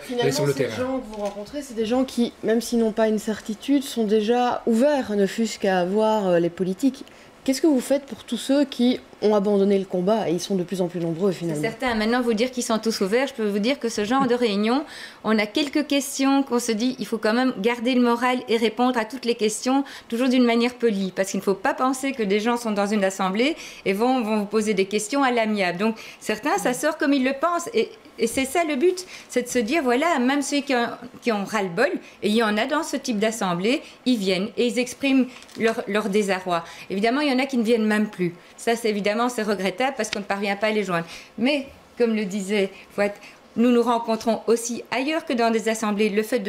Finalement, sur le ces terrain. gens que vous rencontrez, c'est des gens qui, même s'ils n'ont pas une certitude, sont déjà ouverts, ne fût-ce qu'à voir les politiques. Qu'est-ce que vous faites pour tous ceux qui ont abandonné le combat et ils sont de plus en plus nombreux finalement? C'est certain. Maintenant, vous dire qu'ils sont tous ouverts, je peux vous dire que ce genre de réunion, on a quelques questions qu'on se dit, il faut quand même garder le moral et répondre à toutes les questions, toujours d'une manière polie, parce qu'il ne faut pas penser que des gens sont dans une assemblée et vont vous poser des questions à l'amiable. Donc certains, ça sort comme ils le pensent et c'est ça le but, c'est de se dire, voilà, même ceux qui ont ras-le-bol, et il y en a dans ce type d'assemblée, ils viennent et ils expriment leur désarroi. Évidemment, il y en a qui ne viennent même plus. Ça, c'est regrettable parce qu'on ne parvient pas à les joindre. Mais, comme le disait Fouad, nous nous rencontrons aussi ailleurs que dans des assemblées. Le fait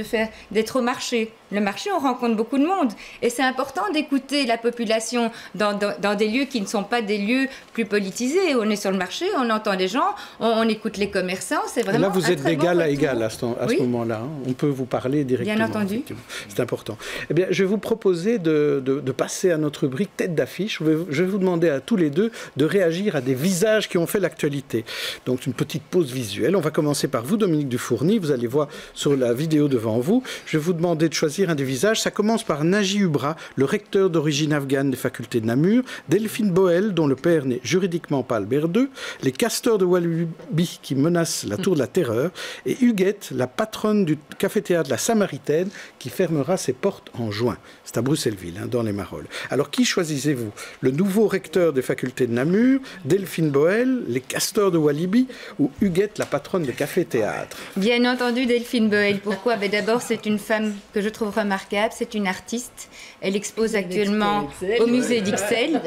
d'être au marché. Le marché, on rencontre beaucoup de monde. Et c'est important d'écouter la population dans des lieux qui ne sont pas des lieux plus politisés. On est sur le marché, on entend les gens, on écoute les commerçants. C'est vraiment. Et là, vous êtes d'égal à égal à ce moment-là. On peut vous parler directement. Bien entendu. C'est important. Eh bien, je vais vous proposer de passer à notre rubrique tête d'affiche. Je vais vous demander à tous les deux de réagir à des visages qui ont fait l'actualité. Donc, une petite pause visuelle. On va commencer par vous, Dominique Dufourny. Vous allez voir sur la vidéo devant vous. Je vais vous demander de choisir un des visages. Ça commence par Naji Ubra, le recteur d'origine afghane des facultés de Namur, Delphine Boel, dont le père n'est juridiquement pas Albert II, les castors de Walibi qui menacent la tour de la Terreur, et Huguette, la patronne du café-théâtre La Samaritaine, qui fermera ses portes en juin. C'est à Bruxelles-Ville, dans les Marolles. Alors, qui choisissez-vous? Le nouveau recteur des facultés de Namur, Delphine Boel, les castors de Walibi ou Huguette, la patronne de café-théâtre? Bien entendu, Delphine Boel. Pourquoi? D'abord, c'est une femme que je trouve remarquable, c'est une artiste. Elle expose actuellement au musée d'Ixelles.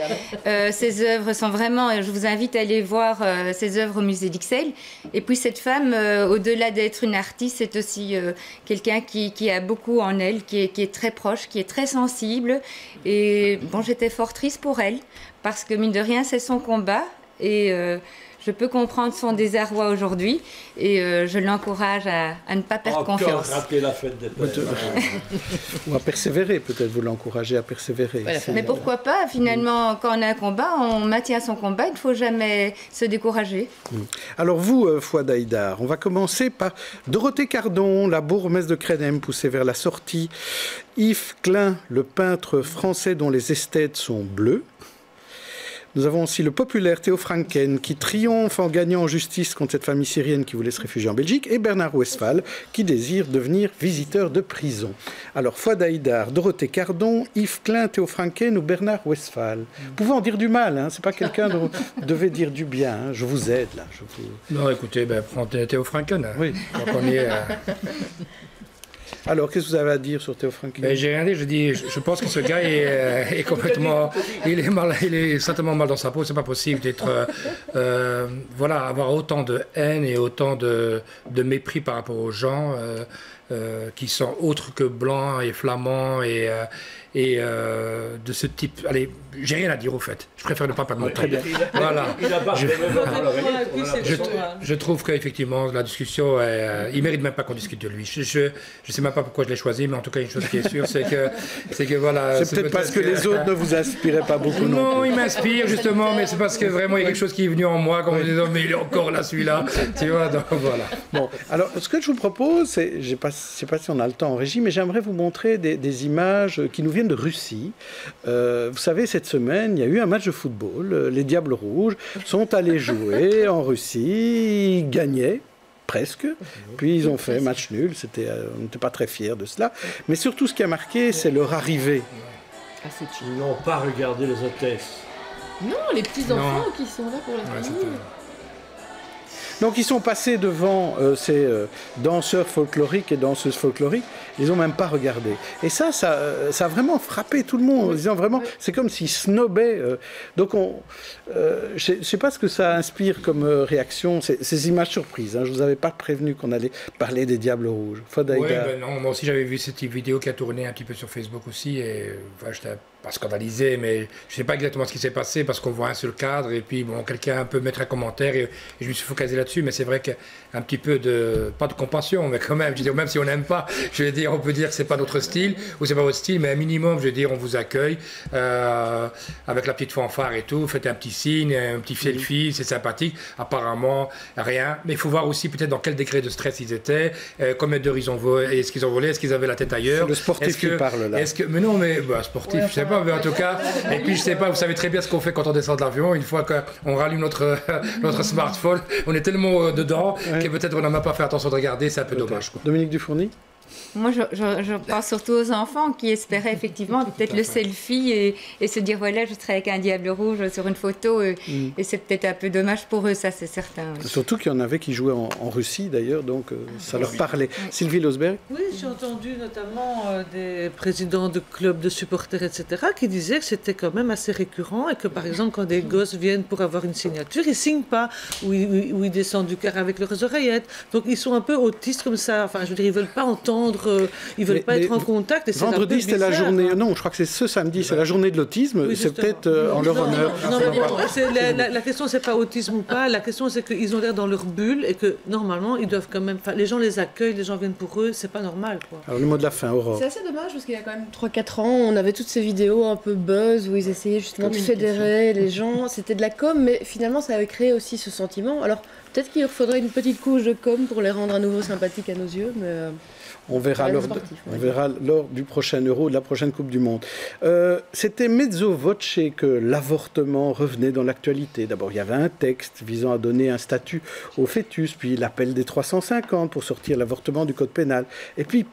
Ses œuvres sont vraiment, je vous invite à aller voir ses œuvres au musée d'Ixelles. Et puis cette femme, au-delà d'être une artiste, c'est aussi quelqu'un qui a beaucoup en elle, qui est très proche, qui est très sensible. Et bon, j'étais fort triste pour elle, parce que mine de rien, c'est son combat. Et je peux comprendre son désarroi aujourd'hui et je l'encourage à ne pas perdre confiance. Rater la fête des pères. Ou à persévérer, peut-être vous l'encouragez à persévérer. Voilà. Mais pourquoi pas, finalement, quand on a un combat, on maintient son combat, il ne faut jamais se décourager. Alors vous, Fouad Haïdar, on va commencer par Dorothée Cardon, la bourgmestre de Crénem, poussée vers la sortie, Yves Klein, le peintre français dont les esthètes sont bleus, Nous avons aussi le populaire Theo Franken qui triomphe en gagnant en justice contre cette famille syrienne qui voulait se réfugier en Belgique, et Bernard Westphal qui désire devenir visiteur de prison. Alors, Fouad Haïdar, Dorothée Cardon, Yves Klein, Theo Franken ou Bernard Westphal. Vous pouvez en dire du mal, hein, c'est pas quelqu'un dont vous devez dire du bien. Hein. Je vous aide là. Non, écoutez, prends Theo Franken. Hein. Oui. Donc on est, Alors, qu'est-ce que vous avez à dire sur Theo Franken? J'ai rien dit, je pense que ce gars est complètement... Il est certainement mal dans sa peau, c'est pas possible d'être... voilà, avoir autant de haine et autant de mépris par rapport aux gens qui sont autres que blancs et flamands et de ce type. Allez, j'ai rien à dire au fait. Je préfère ne pas me montrer. Voilà. Je trouve qu'effectivement la discussion, il mérite même pas qu'on discute de lui. Je sais même pas pourquoi je l'ai choisi, mais en tout cas une chose qui est sûre, c'est que voilà. C'est peut-être parce que les autres ne vous inspiraient pas beaucoup. Non, il m'inspire justement, mais c'est parce que vraiment il y a quelque chose qui est venu en moi, comme en disant mais il est encore là celui-là. Tu vois, donc voilà. Bon, alors ce que je vous propose, c'est, je sais pas si on a le temps en régie, mais j'aimerais vous montrer des images qui nous viennent de Russie. Vous savez, cette semaine, il y a eu un match de football. Les Diables Rouges sont allés jouer en Russie, ils gagnaient. Presque. Puis ils ont fait match nul. On n'était pas très fiers de cela. Mais surtout, ce qui a marqué, c'est leur arrivée. Ils n'ont pas regardé les hôtesses. Non, les petits-enfants qui sont là pour la famille. Donc ils sont passés devant ces danseurs folkloriques et danseuses folkloriques, ils n'ont même pas regardé. Et ça a vraiment frappé tout le monde, en disant vraiment, c'est comme s'ils snobaient. Donc je ne sais pas ce que ça inspire comme réaction, ces images surprises. Hein. Je ne vous avais pas prévenu qu'on allait parler des Diables Rouges. Oui, non, moi aussi j'avais vu cette vidéo qui a tourné un petit peu sur Facebook aussi, et j'étais pas scandalisé, mais je ne sais pas exactement ce qui s'est passé, parce qu'on voit un seul cadre, et puis bon, quelqu'un peut mettre un commentaire, et je me suis focalisé là-dessus, mais c'est vrai qu'un petit peu pas de compassion, mais quand même, je veux dire, même si on n'aime pas, je veux dire, on peut dire que c'est pas notre style, ou c'est pas votre style, mais un minimum, je veux dire, on vous accueille, avec la petite fanfare et tout, faites un petit signe, un petit selfie, c'est sympathique, apparemment, rien, mais il faut voir aussi peut-être dans quel degré de stress ils étaient, combien d'heures ils ont volé, est-ce qu'ils ont volé, est-ce qu'ils avaient la tête ailleurs. C'est le sportif qui parle là. Mais non, mais sportif, je sais pas, mais en tout cas, et puis je sais pas, vous savez très bien ce qu'on fait quand on descend de l'avion, une fois qu'on rallume notre smartphone, on est tellement dedans que peut-être on n'a même pas fait attention de regarder, c'est un peu dommage. Quoi. Dominique Dufourny? Moi, je pense surtout aux enfants qui espéraient effectivement peut-être le selfie et se dire voilà, je serai avec un diable rouge sur une photo et c'est peut-être un peu dommage pour eux, ça c'est certain. Oui. Surtout qu'il y en avait qui jouaient en Russie d'ailleurs, donc ça leur parlait. Oui. Sylvie Losberg? Oui, j'ai entendu notamment des présidents de clubs de supporters, etc., qui disaient que c'était quand même assez récurrent et que par exemple quand des gosses viennent pour avoir une signature, ils ne signent pas ou ils descendent du car avec leurs oreillettes. Donc ils sont un peu autistes comme ça, enfin je veux dire, ils ne veulent pas entendre. Ils ne veulent pas être en contact. Et vendredi, c'était la journée. Hein. Non, je crois que c'est ce samedi, c'est la journée de l'autisme. Oui, c'est peut-être en leur honneur. Non, la question, c'est pas autisme ou pas. La question, c'est qu'ils ont l'air dans leur bulle et que normalement, ils doivent quand même. Les gens les accueillent, les gens viennent pour eux. C'est pas normal, quoi. Alors, le mot de la fin, Aurore. C'est assez dommage parce qu'il y a quand même 3-4 ans, on avait toutes ces vidéos un peu buzz où ils essayaient justement de fédérer les gens. C'était de la com, mais finalement, ça avait créé aussi ce sentiment. Alors, peut-être qu'il leur faudrait une petite couche de com pour les rendre à nouveau sympathiques à nos yeux, mais. On verra lors du prochain Euro, de la prochaine Coupe du Monde. C'était mezzo voce que l'avortement revenait dans l'actualité. D'abord, il y avait un texte visant à donner un statut au fœtus, puis l'appel des 350 pour sortir l'avortement du code pénal. Et puis,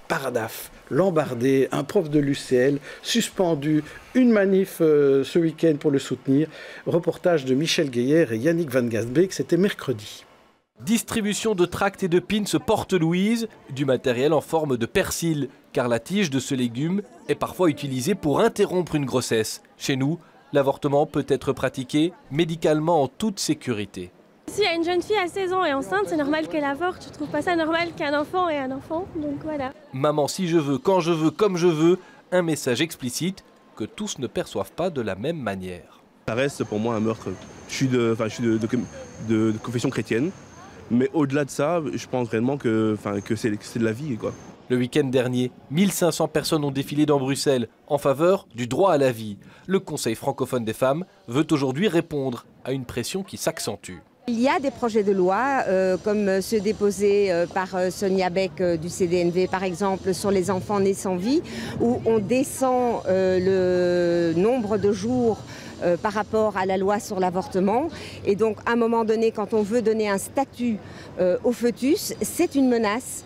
paradaf, Lambardé, un prof de l'UCL, suspendu, une manif ce week-end pour le soutenir. Reportage de Michel Guéhière et Yannick Van Gasbeek, c'était mercredi. Distribution de tracts et de pins Porte-Louise, du matériel en forme de persil, car la tige de ce légume est parfois utilisée pour interrompre une grossesse. Chez nous, l'avortement peut être pratiqué médicalement en toute sécurité. Si une jeune fille à 16 ans est enceinte, c'est normal qu'elle avorte. Je trouve pas ça normal qu'un enfant ait un enfant, donc voilà. Maman si je veux, quand je veux, comme je veux, un message explicite que tous ne perçoivent pas de la même manière. Ça reste pour moi un meurtre. Je suis de confession chrétienne. Mais au-delà de ça, je pense réellement que c'est de la vie, quoi. Le week-end dernier, 1500 personnes ont défilé dans Bruxelles en faveur du droit à la vie. Le Conseil francophone des femmes veut aujourd'hui répondre à une pression qui s'accentue. Il y a des projets de loi, comme ceux déposés par Sonia Beck du CDNV, par exemple, sur les enfants nés sans vie, où on descend le nombre de jours par rapport à la loi sur l'avortement. Et donc, à un moment donné, quand on veut donner un statut au fœtus, c'est une menace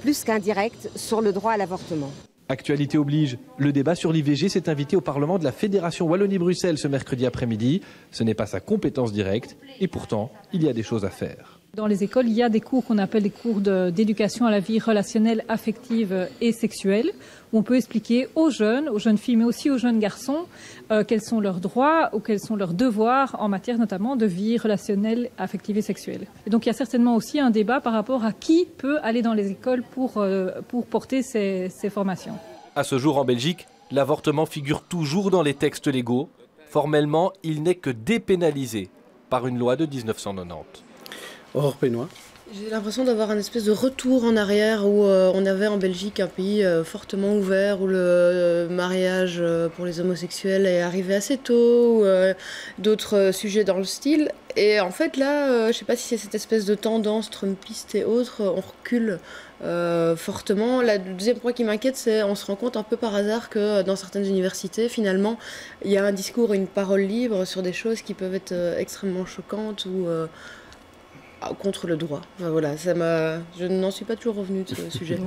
plus qu'indirecte sur le droit à l'avortement. Actualité oblige, le débat sur l'IVG s'est invité au Parlement de la Fédération Wallonie-Bruxelles ce mercredi après-midi. Ce n'est pas sa compétence directe et pourtant, il y a des choses à faire. Dans les écoles, il y a des cours qu'on appelle des cours d'éducation à la vie relationnelle, affective et sexuelle, où on peut expliquer aux jeunes filles, mais aussi aux jeunes garçons, quels sont leurs droits ou quels sont leurs devoirs en matière notamment de vie relationnelle, affective et sexuelle. Et donc il y a certainement aussi un débat par rapport à qui peut aller dans les écoles pour porter ces formations. À ce jour en Belgique, l'avortement figure toujours dans les textes légaux. Formellement, il n'est que dépénalisé par une loi de 1990. Aurore Pénois. J'ai l'impression d'avoir un espèce de retour en arrière où on avait en Belgique un pays fortement ouvert, où le mariage pour les homosexuels est arrivé assez tôt, ou d'autres sujets dans le style. Et en fait là, je ne sais pas si c'est cette espèce de tendance trumpiste et autres, on recule fortement. Le deuxième point qui m'inquiète, c'est on se rend compte un peu par hasard que dans certaines universités, finalement, il y a un discours, une parole libre sur des choses qui peuvent être extrêmement choquantes ou contre le droit. Enfin, voilà, je n'en suis pas toujours revenue de ce sujet.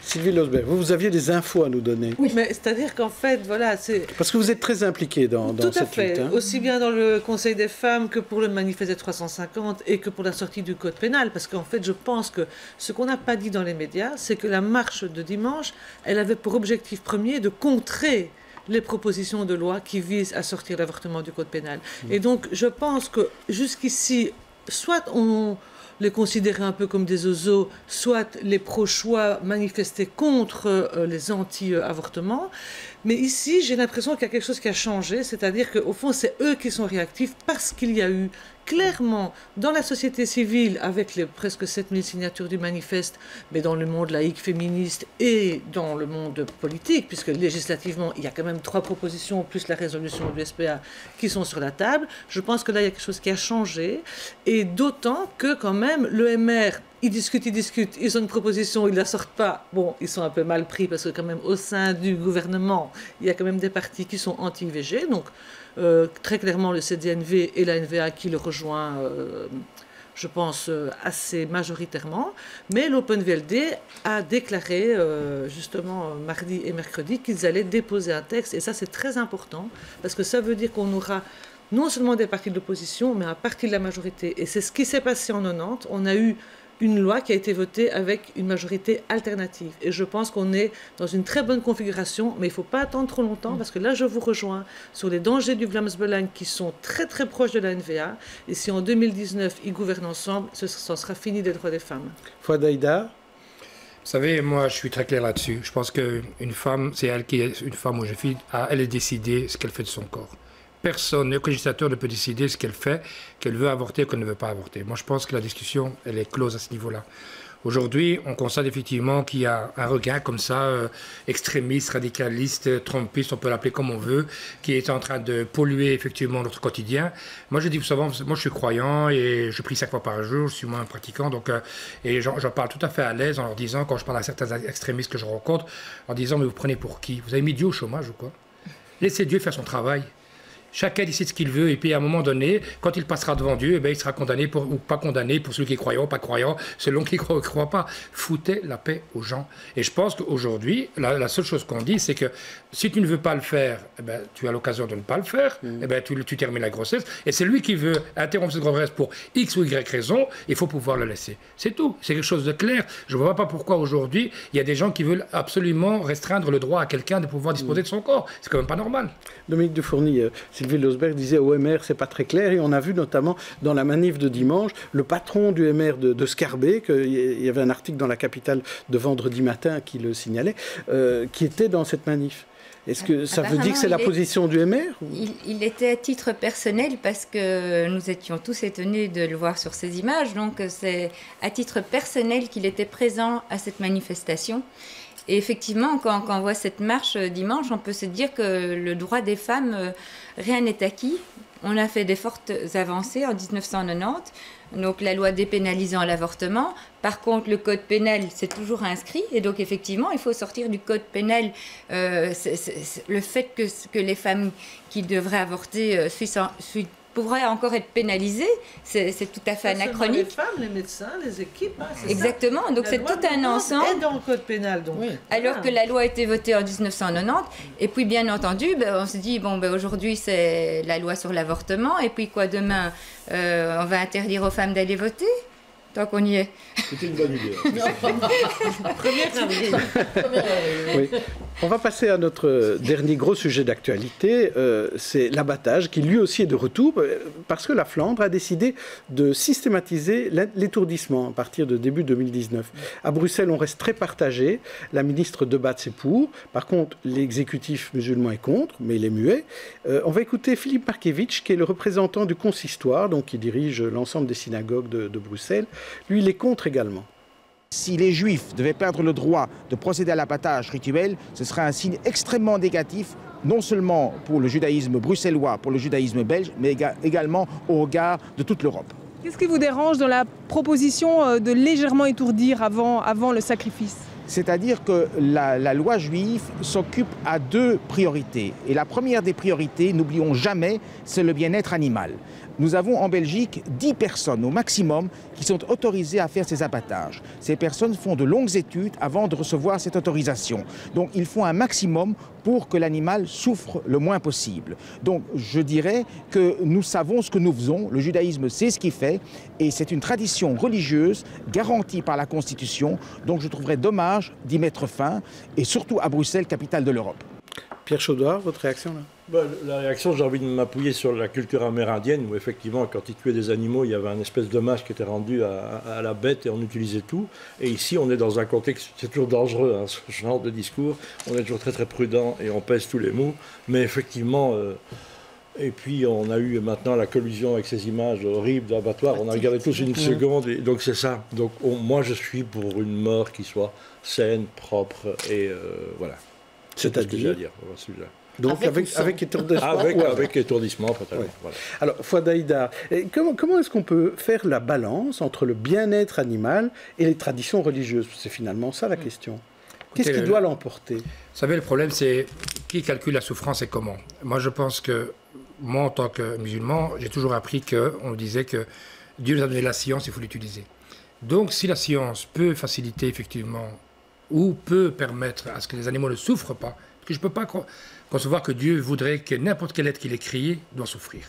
Sylvie Losberg, vous aviez des infos à nous donner. Oui, mais c'est-à-dire qu'en fait, voilà, c'est... Parce que vous êtes très impliquée dans cette lutte. Tout à fait, aussi bien dans le Conseil des femmes que pour le manifeste des 350 et que pour la sortie du Code pénal. Parce qu'en fait, je pense que ce qu'on n'a pas dit dans les médias, c'est que la marche de dimanche, elle avait pour objectif premier de contrer les propositions de loi qui visent à sortir l'avortement du Code pénal. Et donc, je pense que jusqu'ici, soit on les considérait un peu comme des oiseaux, soit les pro-choix manifestaient contre les anti-avortements. Mais ici, j'ai l'impression qu'il y a quelque chose qui a changé, c'est-à-dire qu'au fond, c'est eux qui sont réactifs parce qu'il y a eu clairement dans la société civile, avec les presque 7000 signatures du manifeste, mais dans le monde laïque féministe et dans le monde politique, puisque législativement, il y a quand même 3 propositions, plus la résolution du SPA, qui sont sur la table. Je pense que là, il y a quelque chose qui a changé, et d'autant que quand même, l'EMR, ils discutent, ils ont une proposition, ils ne la sortent pas. Bon, ils sont un peu mal pris, parce que quand même, au sein du gouvernement, il y a quand même des partis qui sont anti-IVG, donc très clairement le CDNV et la NVA qui le rejoint, je pense, assez majoritairement. Mais l'OpenVLD a déclaré, justement, mardi et mercredi, qu'ils allaient déposer un texte. Et ça, c'est très important, parce que ça veut dire qu'on aura non seulement des partis de l'opposition, mais un parti de la majorité. Et c'est ce qui s'est passé en 90. On a eu une loi qui a été votée avec une majorité alternative. Et je pense qu'on est dans une très bonne configuration, mais il ne faut pas attendre trop longtemps, parce que là, je vous rejoins sur les dangers du Vlaams-Belang qui sont très très proches de la NVA. Et si en 2019, ils gouvernent ensemble, ça sera fini des droits des femmes. Fouad Aïda. Vous savez, moi, je suis très clair là-dessus. Je pense qu'une femme, c'est elle qui est une femme ou une fille, elle est décidée ce qu'elle fait de son corps. Personne, aucun législateur ne peut décider ce qu'elle fait, qu'elle veut avorter ou qu'elle ne veut pas avorter. Moi, je pense que la discussion, elle est close à ce niveau-là. Aujourd'hui, on constate effectivement qu'il y a un regain comme ça, extrémiste, radicaliste, trumpiste, on peut l'appeler comme on veut, qui est en train de polluer effectivement notre quotidien. Moi, je dis, vous savez, moi je suis croyant et je prie 5 fois par jour, je suis moins un pratiquant, donc, et j'en parle tout à fait à l'aise en leur disant, quand je parle à certains extrémistes que je rencontre, en disant, mais vous prenez pour qui? Vous avez mis Dieu au chômage ou quoi? Laissez Dieu faire son travail. Chacun décide ce qu'il veut, et puis à un moment donné, quand il passera devant Dieu, eh bien, il sera condamné ou pas condamné pour celui qui est croyant ou pas croyant, selon qui croit ou ne croit pas. Foutez la paix aux gens. Et je pense qu'aujourd'hui, la seule chose qu'on dit, c'est que si tu ne veux pas le faire, eh bien, tu as l'occasion de ne pas le faire, eh bien, tu termines la grossesse. Et c'est lui qui veut interrompre cette grossesse pour X ou Y raison, il faut pouvoir le laisser. C'est tout. C'est quelque chose de clair. Je ne vois pas pourquoi aujourd'hui, il y a des gens qui veulent absolument restreindre le droit à quelqu'un de pouvoir disposer de son corps. C'est quand même pas normal. Dominique Dufourny, Sylvie Losberg disait OMR, c'est pas très clair, et on a vu notamment dans la manif de dimanche le patron du MR de Scarbeck, il y avait un article dans la Capitale de vendredi matin qui le signalait, qui était dans cette manif. Est-ce que ça veut dire que c'est la position du MR ou... il était à titre personnel parce que nous étions tous étonnés de le voir sur ces images, donc c'est à titre personnel qu'il était présent à cette manifestation. Et effectivement, quand on voit cette marche dimanche, on peut se dire que le droit des femmes, rien n'est acquis. on a fait des fortes avancées en 1990. Donc la loi dépénalisant l'avortement. Par contre, le code pénal, c'est toujours inscrit. Et donc effectivement, il faut sortir du code pénal le fait que les femmes qui devraient avorter pourraient encore être pénalisées. C'est tout à fait anachronique. Les femmes, les médecins, les équipes. Exactement. Ça. Donc c'est tout un ensemble. Et dans le code pénal. Donc. Oui. Alors que la loi a été votée en 1990. Et puis bien entendu, on se dit, aujourd'hui c'est la loi sur l'avortement. Et puis quoi, demain, on va interdire aux femmes d'aller voter ? Tant qu'on y est. C'était une bonne idée. Première avril. Oui. On va passer à notre dernier gros sujet d'actualité, c'est l'abattage, qui lui aussi est de retour, parce que la Flandre a décidé de systématiser l'étourdissement à partir de début 2019. À Bruxelles, on reste très partagé. La ministre de Batz est pour. Par contre, l'exécutif musulman est contre, mais il est muet. On va écouter Philippe Markiewicz, qui est le représentant du consistoire, donc qui dirige l'ensemble des synagogues de Bruxelles. Lui, il est contre également. Si les Juifs devaient perdre le droit de procéder à l'abattage rituel, ce serait un signe extrêmement négatif, non seulement pour le judaïsme bruxellois, pour le judaïsme belge, mais également au regard de toute l'Europe. Qu'est-ce qui vous dérange dans la proposition de légèrement étourdir avant le sacrifice ? C'est-à-dire que la loi juive s'occupe à deux priorités. Et la première des priorités, n'oublions jamais, c'est le bien-être animal. Nous avons en Belgique 10 personnes au maximum qui sont autorisées à faire ces abattages. Ces personnes font de longues études avant de recevoir cette autorisation. Donc il faut un maximum pour que l'animal souffre le moins possible. Donc je dirais que nous savons ce que nous faisons, le judaïsme sait ce qu'il fait, et c'est une tradition religieuse garantie par la Constitution, donc je trouverais dommage d'y mettre fin, et surtout à Bruxelles, capitale de l'Europe. Pierre Chaudard, votre réaction là ? La réaction, j'ai envie de m'appuyer sur la culture amérindienne, où effectivement, quand ils tuaient des animaux, il y avait un espèce d'hommage qui était rendu à la bête et on utilisait tout. Et ici, on est dans un contexte, c'est toujours dangereux, hein, ce genre de discours. On est toujours très très prudent et on pèse tous les mots. Mais effectivement, et puis on a eu maintenant la collusion avec ces images horribles d'abattoirs. On a regardé tous une seconde, et donc c'est ça. Donc moi, je suis pour une mort qui soit saine, propre et voilà. C'est tout ce que j'ai à dire à ce sujet. Donc avec étourdissement. Avec étourdissement, peut-être. Oui. Voilà. Alors, Fouad-Aïda, comment est-ce qu'on peut faire la balance entre le bien-être animal et les traditions religieuses ? C'est finalement ça la question. Qu'est-ce qui doit l'emporter ? Vous savez, le problème, c'est qui calcule la souffrance et comment. Moi, je pense que, moi, en tant que musulman, j'ai toujours appris qu'on disait que Dieu nous a donné la science, il faut l'utiliser. Donc, si la science peut faciliter, effectivement, ou peut permettre à ce que les animaux ne souffrent pas, parce que je ne peux pas concevoir que Dieu voudrait que n'importe quel être qu'il ait créé doit souffrir.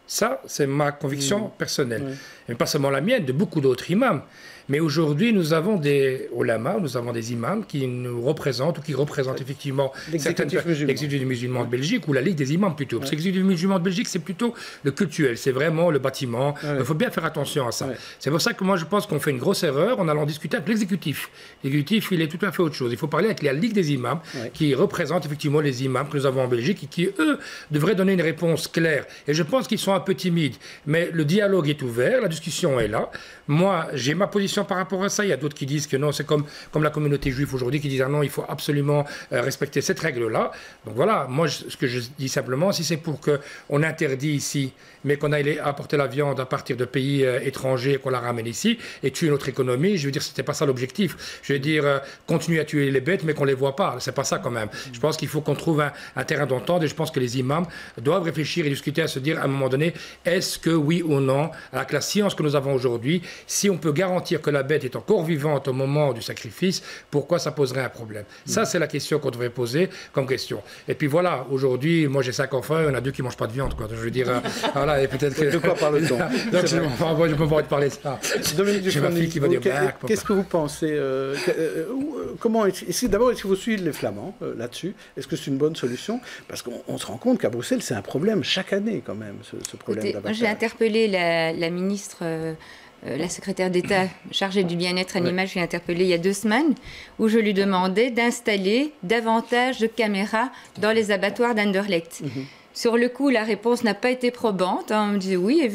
Ça, c'est ma conviction personnelle. Et pas seulement la mienne, de beaucoup d'autres imams. Mais aujourd'hui, nous avons des ulamas, nous avons des imams qui nous représentent, ou qui représentent effectivement l'exécutif musulman de Belgique, ou la Ligue des imams plutôt. Parce que l'exécutif musulman de Belgique, c'est plutôt le cultuel, c'est vraiment le bâtiment. Il faut bien faire attention à ça. C'est pour ça que moi, je pense qu'on fait une grosse erreur en allant discuter avec l'exécutif. L'exécutif, il est tout à fait autre chose. Il faut parler avec la Ligue des imams, qui représente effectivement les imams que nous avons en Belgique, et qui, eux, devraient donner une réponse claire. Et je pense qu'ils sont un peu timides. Mais le dialogue est ouvert, la discussion est là. Moi, j'ai ma position par rapport à ça. Il y a d'autres qui disent que non, c'est comme la communauté juive aujourd'hui qui disent ah non, il faut absolument respecter cette règle-là. Donc voilà, moi, ce que je dis simplement, si c'est pour qu'on interdit ici, mais qu'on aille apporter la viande à partir de pays étrangers, qu'on la ramène ici et tuer notre économie, je veux dire, c'était pas ça l'objectif. Je veux dire, continuer à tuer les bêtes, mais qu'on les voit pas. C'est pas ça quand même. Je pense qu'il faut qu'on trouve un terrain d'entente et je pense que les imams doivent réfléchir et discuter à se dire à un moment donné, est-ce que oui ou non, avec la science que nous avons aujourd'hui, si on peut garantir que la bête est encore vivante au moment du sacrifice, pourquoi ça poserait un problème? Ça, c'est la question qu'on devrait poser comme question. Et puis voilà, aujourd'hui, moi j'ai 5 enfants, il y en a 2 qui ne mangent pas de viande, quoi. Je veux dire, voilà, et peut-être que... De quoi parle-t-on? Moi, je peux pas te parler de ça. J'ai ma fille qui va dire... Qu'est-ce que vous pensez D'abord, est-ce que vous suivez les Flamands là-dessus? Est-ce que c'est une bonne solution? Parce qu'on se rend compte qu'à Bruxelles, c'est un problème chaque année, quand même, ce problème d'abattage. Moi, j'ai interpellé la ministre... la secrétaire d'État chargée du bien-être animal, je l'ai interpellée il y a 2 semaines, où je lui demandais d'installer davantage de caméras dans les abattoirs d'Anderlecht. Sur le coup, la réponse n'a pas été probante. On me disait oui,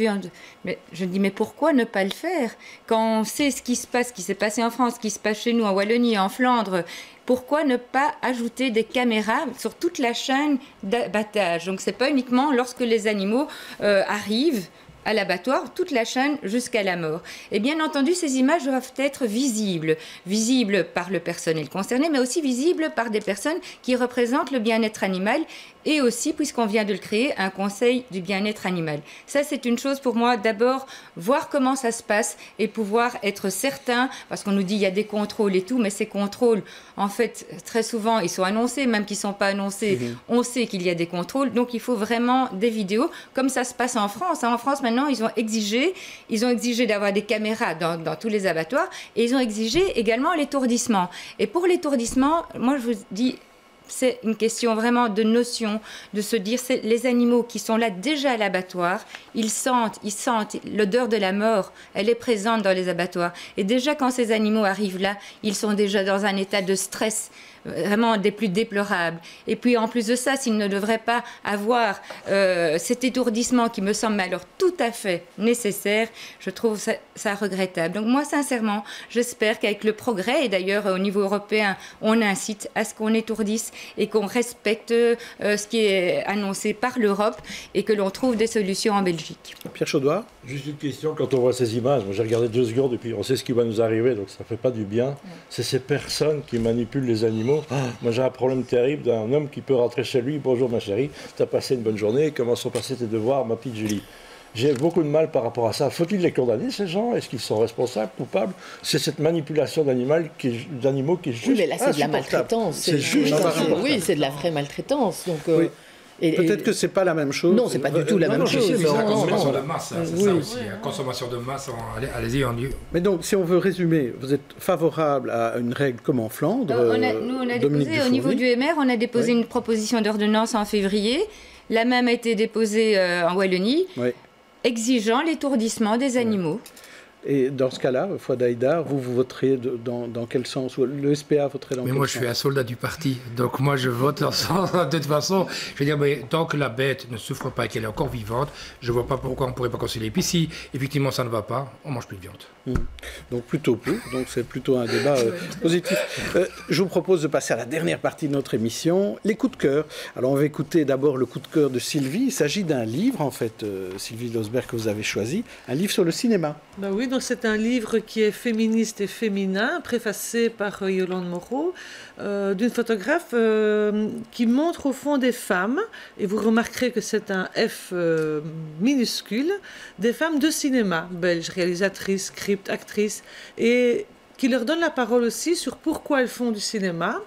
mais je dis mais pourquoi ne pas le faire? Quand on sait ce qui se passe, ce qui s'est passé en France, ce qui se passe chez nous, en Wallonie, en Flandre, pourquoi ne pas ajouter des caméras sur toute la chaîne d'abattage? Donc c'est pas uniquement lorsque les animaux arrivent à l'abattoir, toute la chaîne jusqu'à la mort. Et bien entendu, ces images doivent être visibles par le personnel concerné, mais aussi visibles par des personnes qui représentent le bien-être animal et aussi, puisqu'on vient de le créer, un conseil du bien-être animal. Ça, c'est une chose pour moi, d'abord, voir comment ça se passe et pouvoir être certain, parce qu'on nous dit il y a des contrôles et tout, mais ces contrôles, en fait, très souvent, ils sont annoncés, même qu'ils ne sont pas annoncés, on sait qu'il y a des contrôles, donc il faut vraiment des vidéos, comme ça se passe en France. En France, maintenant, ils ont exigé d'avoir des caméras dans tous les abattoirs, et ils ont exigé également l'étourdissement. Et pour l'étourdissement, moi, je vous dis, c'est une question vraiment de notion, de se dire, c'est les animaux qui sont là déjà à l'abattoir, ils sentent l'odeur de la mort, elle est présente dans les abattoirs. Et déjà, quand ces animaux arrivent là, ils sont déjà dans un état de stress vraiment des plus déplorables. Et puis en plus de ça, s'ils ne devraient pas avoir cet étourdissement qui me semble alors tout à fait nécessaire, je trouve ça regrettable. Donc moi, sincèrement, j'espère qu'avec le progrès, et d'ailleurs au niveau européen, on incite à ce qu'on étourdisse et qu'on respecte ce qui est annoncé par l'Europe et que l'on trouve des solutions en Belgique. Pierre Chaudoir. Juste une question, quand on voit ces images, j'ai regardé 2 secondes et puis on sait ce qui va nous arriver, donc ça ne fait pas du bien. C'est ces personnes qui manipulent les animaux. Moi j'ai un problème terrible d'un homme qui peut rentrer chez lui, bonjour ma chérie, tu as passé une bonne journée, comment sont passés tes devoirs, ma petite Julie? J'ai beaucoup de mal par rapport à ça. Faut-il les condamner, ces gens? Est-ce qu'ils sont responsables, coupables? C'est cette manipulation d'animaux qui est juste. Oui, mais là, c'est de la maltraitance. C'est juste. Oui, c'est de la vraie maltraitance. Donc, oui. Peut-être que c'est pas la même chose. Non, c'est pas du tout la même chose. C'est la consommation de masse, c'est ça aussi. La consommation de masse, allez-y, on y. Mais donc, si on veut résumer, vous êtes favorable à une règle comme en Flandre? Nous, on a déposé, au niveau du MR, on a déposé une proposition d'ordonnance en février. La même a été déposée en Wallonie, exigeant l'étourdissement des animaux. Et dans ce cas-là, Fouad Haïdar, vous voterez dans quel sens? Le SPA voterait dans quel sens? Mais moi, je suis un soldat du parti. Donc, moi, je vote dans ce sens. De toute façon, je veux dire, mais tant que la bête ne souffre pas et qu'elle est encore vivante, je ne vois pas pourquoi on ne pourrait pas concilier. Puis si, effectivement, ça ne va pas, on ne mange plus de viande. Donc, plutôt peu. Donc, c'est plutôt un débat positif. Je vous propose de passer à la dernière partie de notre émission, les coups de cœur. Alors, on va écouter d'abord le coup de cœur de Sylvie. Il s'agit d'un livre, en fait, Sylvie Losberg, que vous avez choisi. Un livre sur le cinéma. Ben oui, donc c'est un livre qui est féministe et féminin, préfacé par Yolande Moreau, d'une photographe qui montre au fond des femmes, et vous remarquerez que c'est un F minuscule, des femmes de cinéma, belges, réalisatrices, script, actrices, et qui leur donne la parole aussi sur pourquoi elles font du cinéma.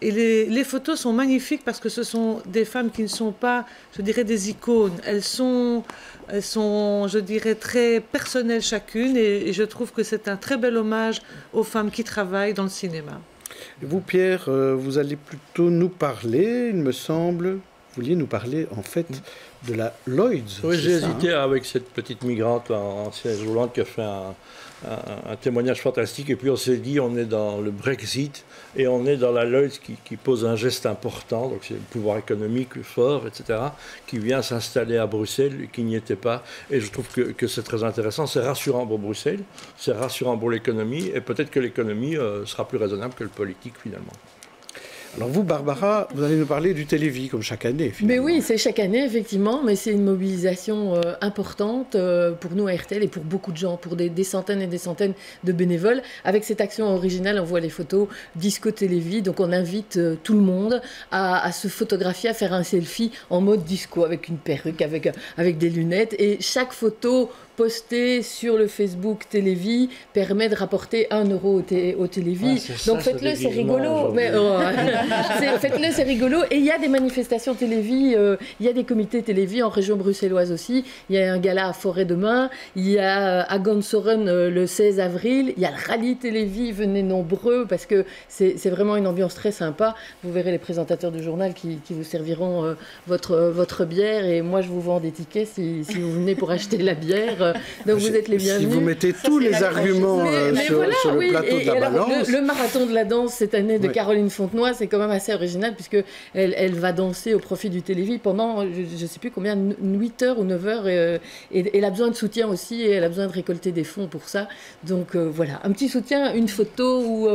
Et les photos sont magnifiques parce que ce sont des femmes qui ne sont pas, je dirais, des icônes. Elles sont, je dirais, très personnelles chacune. Et je trouve que c'est un très bel hommage aux femmes qui travaillent dans le cinéma. Et vous, Pierre, vous allez plutôt nous parler, il me semble, vous vouliez nous parler, en fait, de la Lloyds. Oui, j'ai hésité avec cette petite migrante en siège roulant qui a fait un témoignage fantastique. Et puis on s'est dit, on est dans le Brexit et on est dans la Lloyds qui pose un geste important. Donc c'est le pouvoir économique fort, etc., qui vient s'installer à Bruxelles et qui n'y était pas. Et je trouve que c'est très intéressant. C'est rassurant pour Bruxelles, c'est rassurant pour l'économie. Et peut-être que l'économie sera plus raisonnable que le politique finalement. Alors vous, Barbara, vous allez nous parler du Télévis, comme chaque année, finalement. Mais oui, c'est chaque année, effectivement, mais c'est une mobilisation importante pour nous à RTL et pour beaucoup de gens, pour des centaines et des centaines de bénévoles. Avec cette action originale, on voit les photos Disco Télévis, donc on invite tout le monde à se photographier, à faire un selfie en mode disco, avec une perruque, avec des lunettes, et chaque photo postée sur le Facebook Télévis permet de rapporter 1 euro au Télévis. Donc faites-le, c'est rigolo. Faites-le, c'est rigolo. Et il y a des manifestations Télévis, il y a des comités Télévis en région bruxelloise aussi. Il y a un gala à Forêt demain, il y a à Gonsoren le 16 avril, il y a le rallye Télévis, venez nombreux parce que c'est vraiment une ambiance très sympa. Vous verrez les présentateurs du journal qui vous serviront votre bière et moi je vous vends des tickets si vous venez pour acheter la bière. faire. Donc vous êtes les bienvenus. Si vous mettez tous les arguments sur le plateau de la balance. Le marathon de la danse cette année de Caroline Fontenoy, c'est quand même assez original puisque elle va danser au profit du Télévis pendant, je ne sais plus combien, 8 heures ou 9 heures. Et elle a besoin de soutien aussi et elle a besoin de récolter des fonds pour ça. Donc voilà, un petit soutien, une photo ou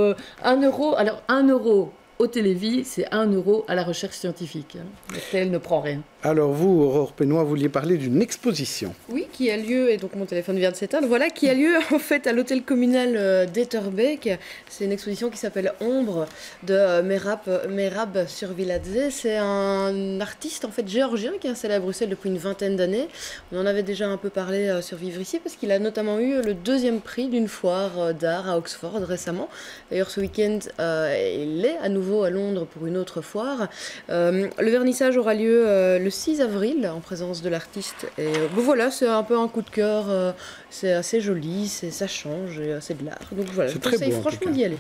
1 euro. Alors 1 euro au Télévis, c'est 1 euro à la recherche scientifique. Elle ne prend rien. Alors vous, Aurore Pénois, vous vouliez parler d'une exposition. Oui, qui a lieu, et donc mon téléphone vient de s'éteindre, voilà, qui a lieu en fait à l'hôtel communal d'Etterbeek. C'est une exposition qui s'appelle Ombre de Merab Surviladze. C'est un artiste en fait géorgien qui est installé à Bruxelles depuis une vingtaine d'années. On en avait déjà un peu parlé sur Vivre ici parce qu'il a notamment eu le 2e prix d'une foire d'art à Oxford récemment. D'ailleurs ce week-end, il est à nouveau à Londres pour une autre foire. Le vernissage aura lieu le 6 avril en présence de l'artiste. Et voilà, c'est un peu un coup de cœur. C'est assez joli, ça change, c'est de l'art. Donc voilà, je conseille franchement d'y aller.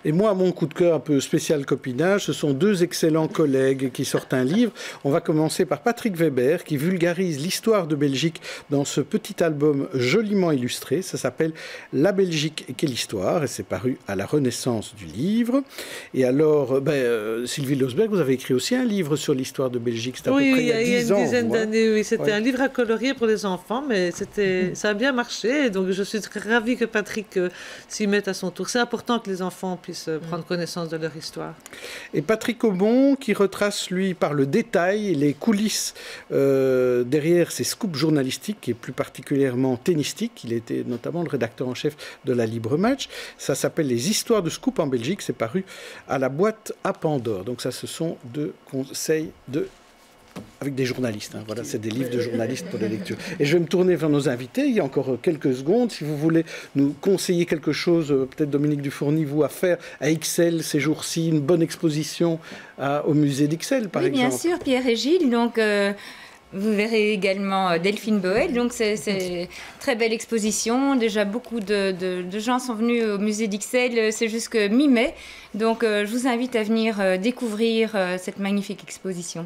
Et moi, mon coup de cœur un peu spécial copinage, ce sont 2 excellents collègues qui sortent un livre. On va commencer par Patrick Weber, qui vulgarise l'histoire de Belgique dans ce petit album joliment illustré. Ça s'appelle La Belgique et quelle histoire, et c'est paru à la Renaissance du livre. Et alors, Sylvie Losberg, vous avez écrit aussi un livre sur l'histoire de Belgique. C'était à peu près il y a 10 ans. Une dizaine d'années, oui. C'était un livre à colorier pour les enfants, mais ça a bien marché. Et donc, je suis très ravie que Patrick s'y mette à son tour. C'est important que les enfants puissent prendre connaissance de leur histoire. Et Patrick Aubon, qui retrace, lui, par le détail, les coulisses derrière ses scoops journalistiques, et plus particulièrement tennistiques. Il était notamment le rédacteur en chef de la Libre Match. Ça s'appelle Les histoires de scoop en Belgique. C'est paru à la boîte à Pandore. Donc ça, ce sont 2 conseils avec des journalistes. Voilà, c'est des livres de journalistes pour les lectures. Et je vais me tourner vers nos invités. Il y a encore quelques secondes. Si vous voulez nous conseiller quelque chose, peut-être Dominique Dufourny, vous, à faire à Ixelles ces jours-ci, une bonne exposition au musée d'Ixelles, par exemple. Oui, bien sûr, Pierre et Gilles. Donc, vous verrez également Delphine Boel. Donc, c'est très belle exposition. Déjà, beaucoup de gens sont venus au musée d'Ixelles. C'est jusqu'à mi-mai. Donc, je vous invite à venir découvrir cette magnifique exposition.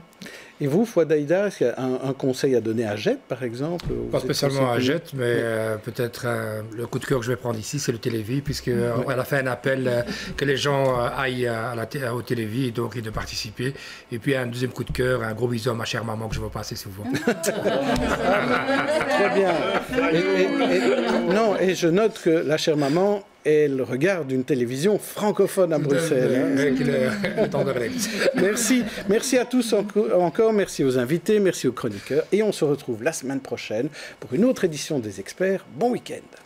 Et vous, Fouadaïda, est-ce qu'il y a un conseil à donner à Jette, par exemple? Pas spécialement à Jette, mais peut-être le coup de cœur que je vais prendre ici, c'est le Télévis, puisqu'on a fait un appel que les gens aillent au Télévis, donc de participer. Et puis un deuxième coup de cœur, un gros bisou à ma chère maman que je vois passer souvent. Très bien. Et je note que la chère maman, elle regarde une télévision francophone à Bruxelles. Merci à tous encore, merci aux invités, merci aux chroniqueurs. Et on se retrouve la semaine prochaine pour une autre édition des Experts. Bon week-end.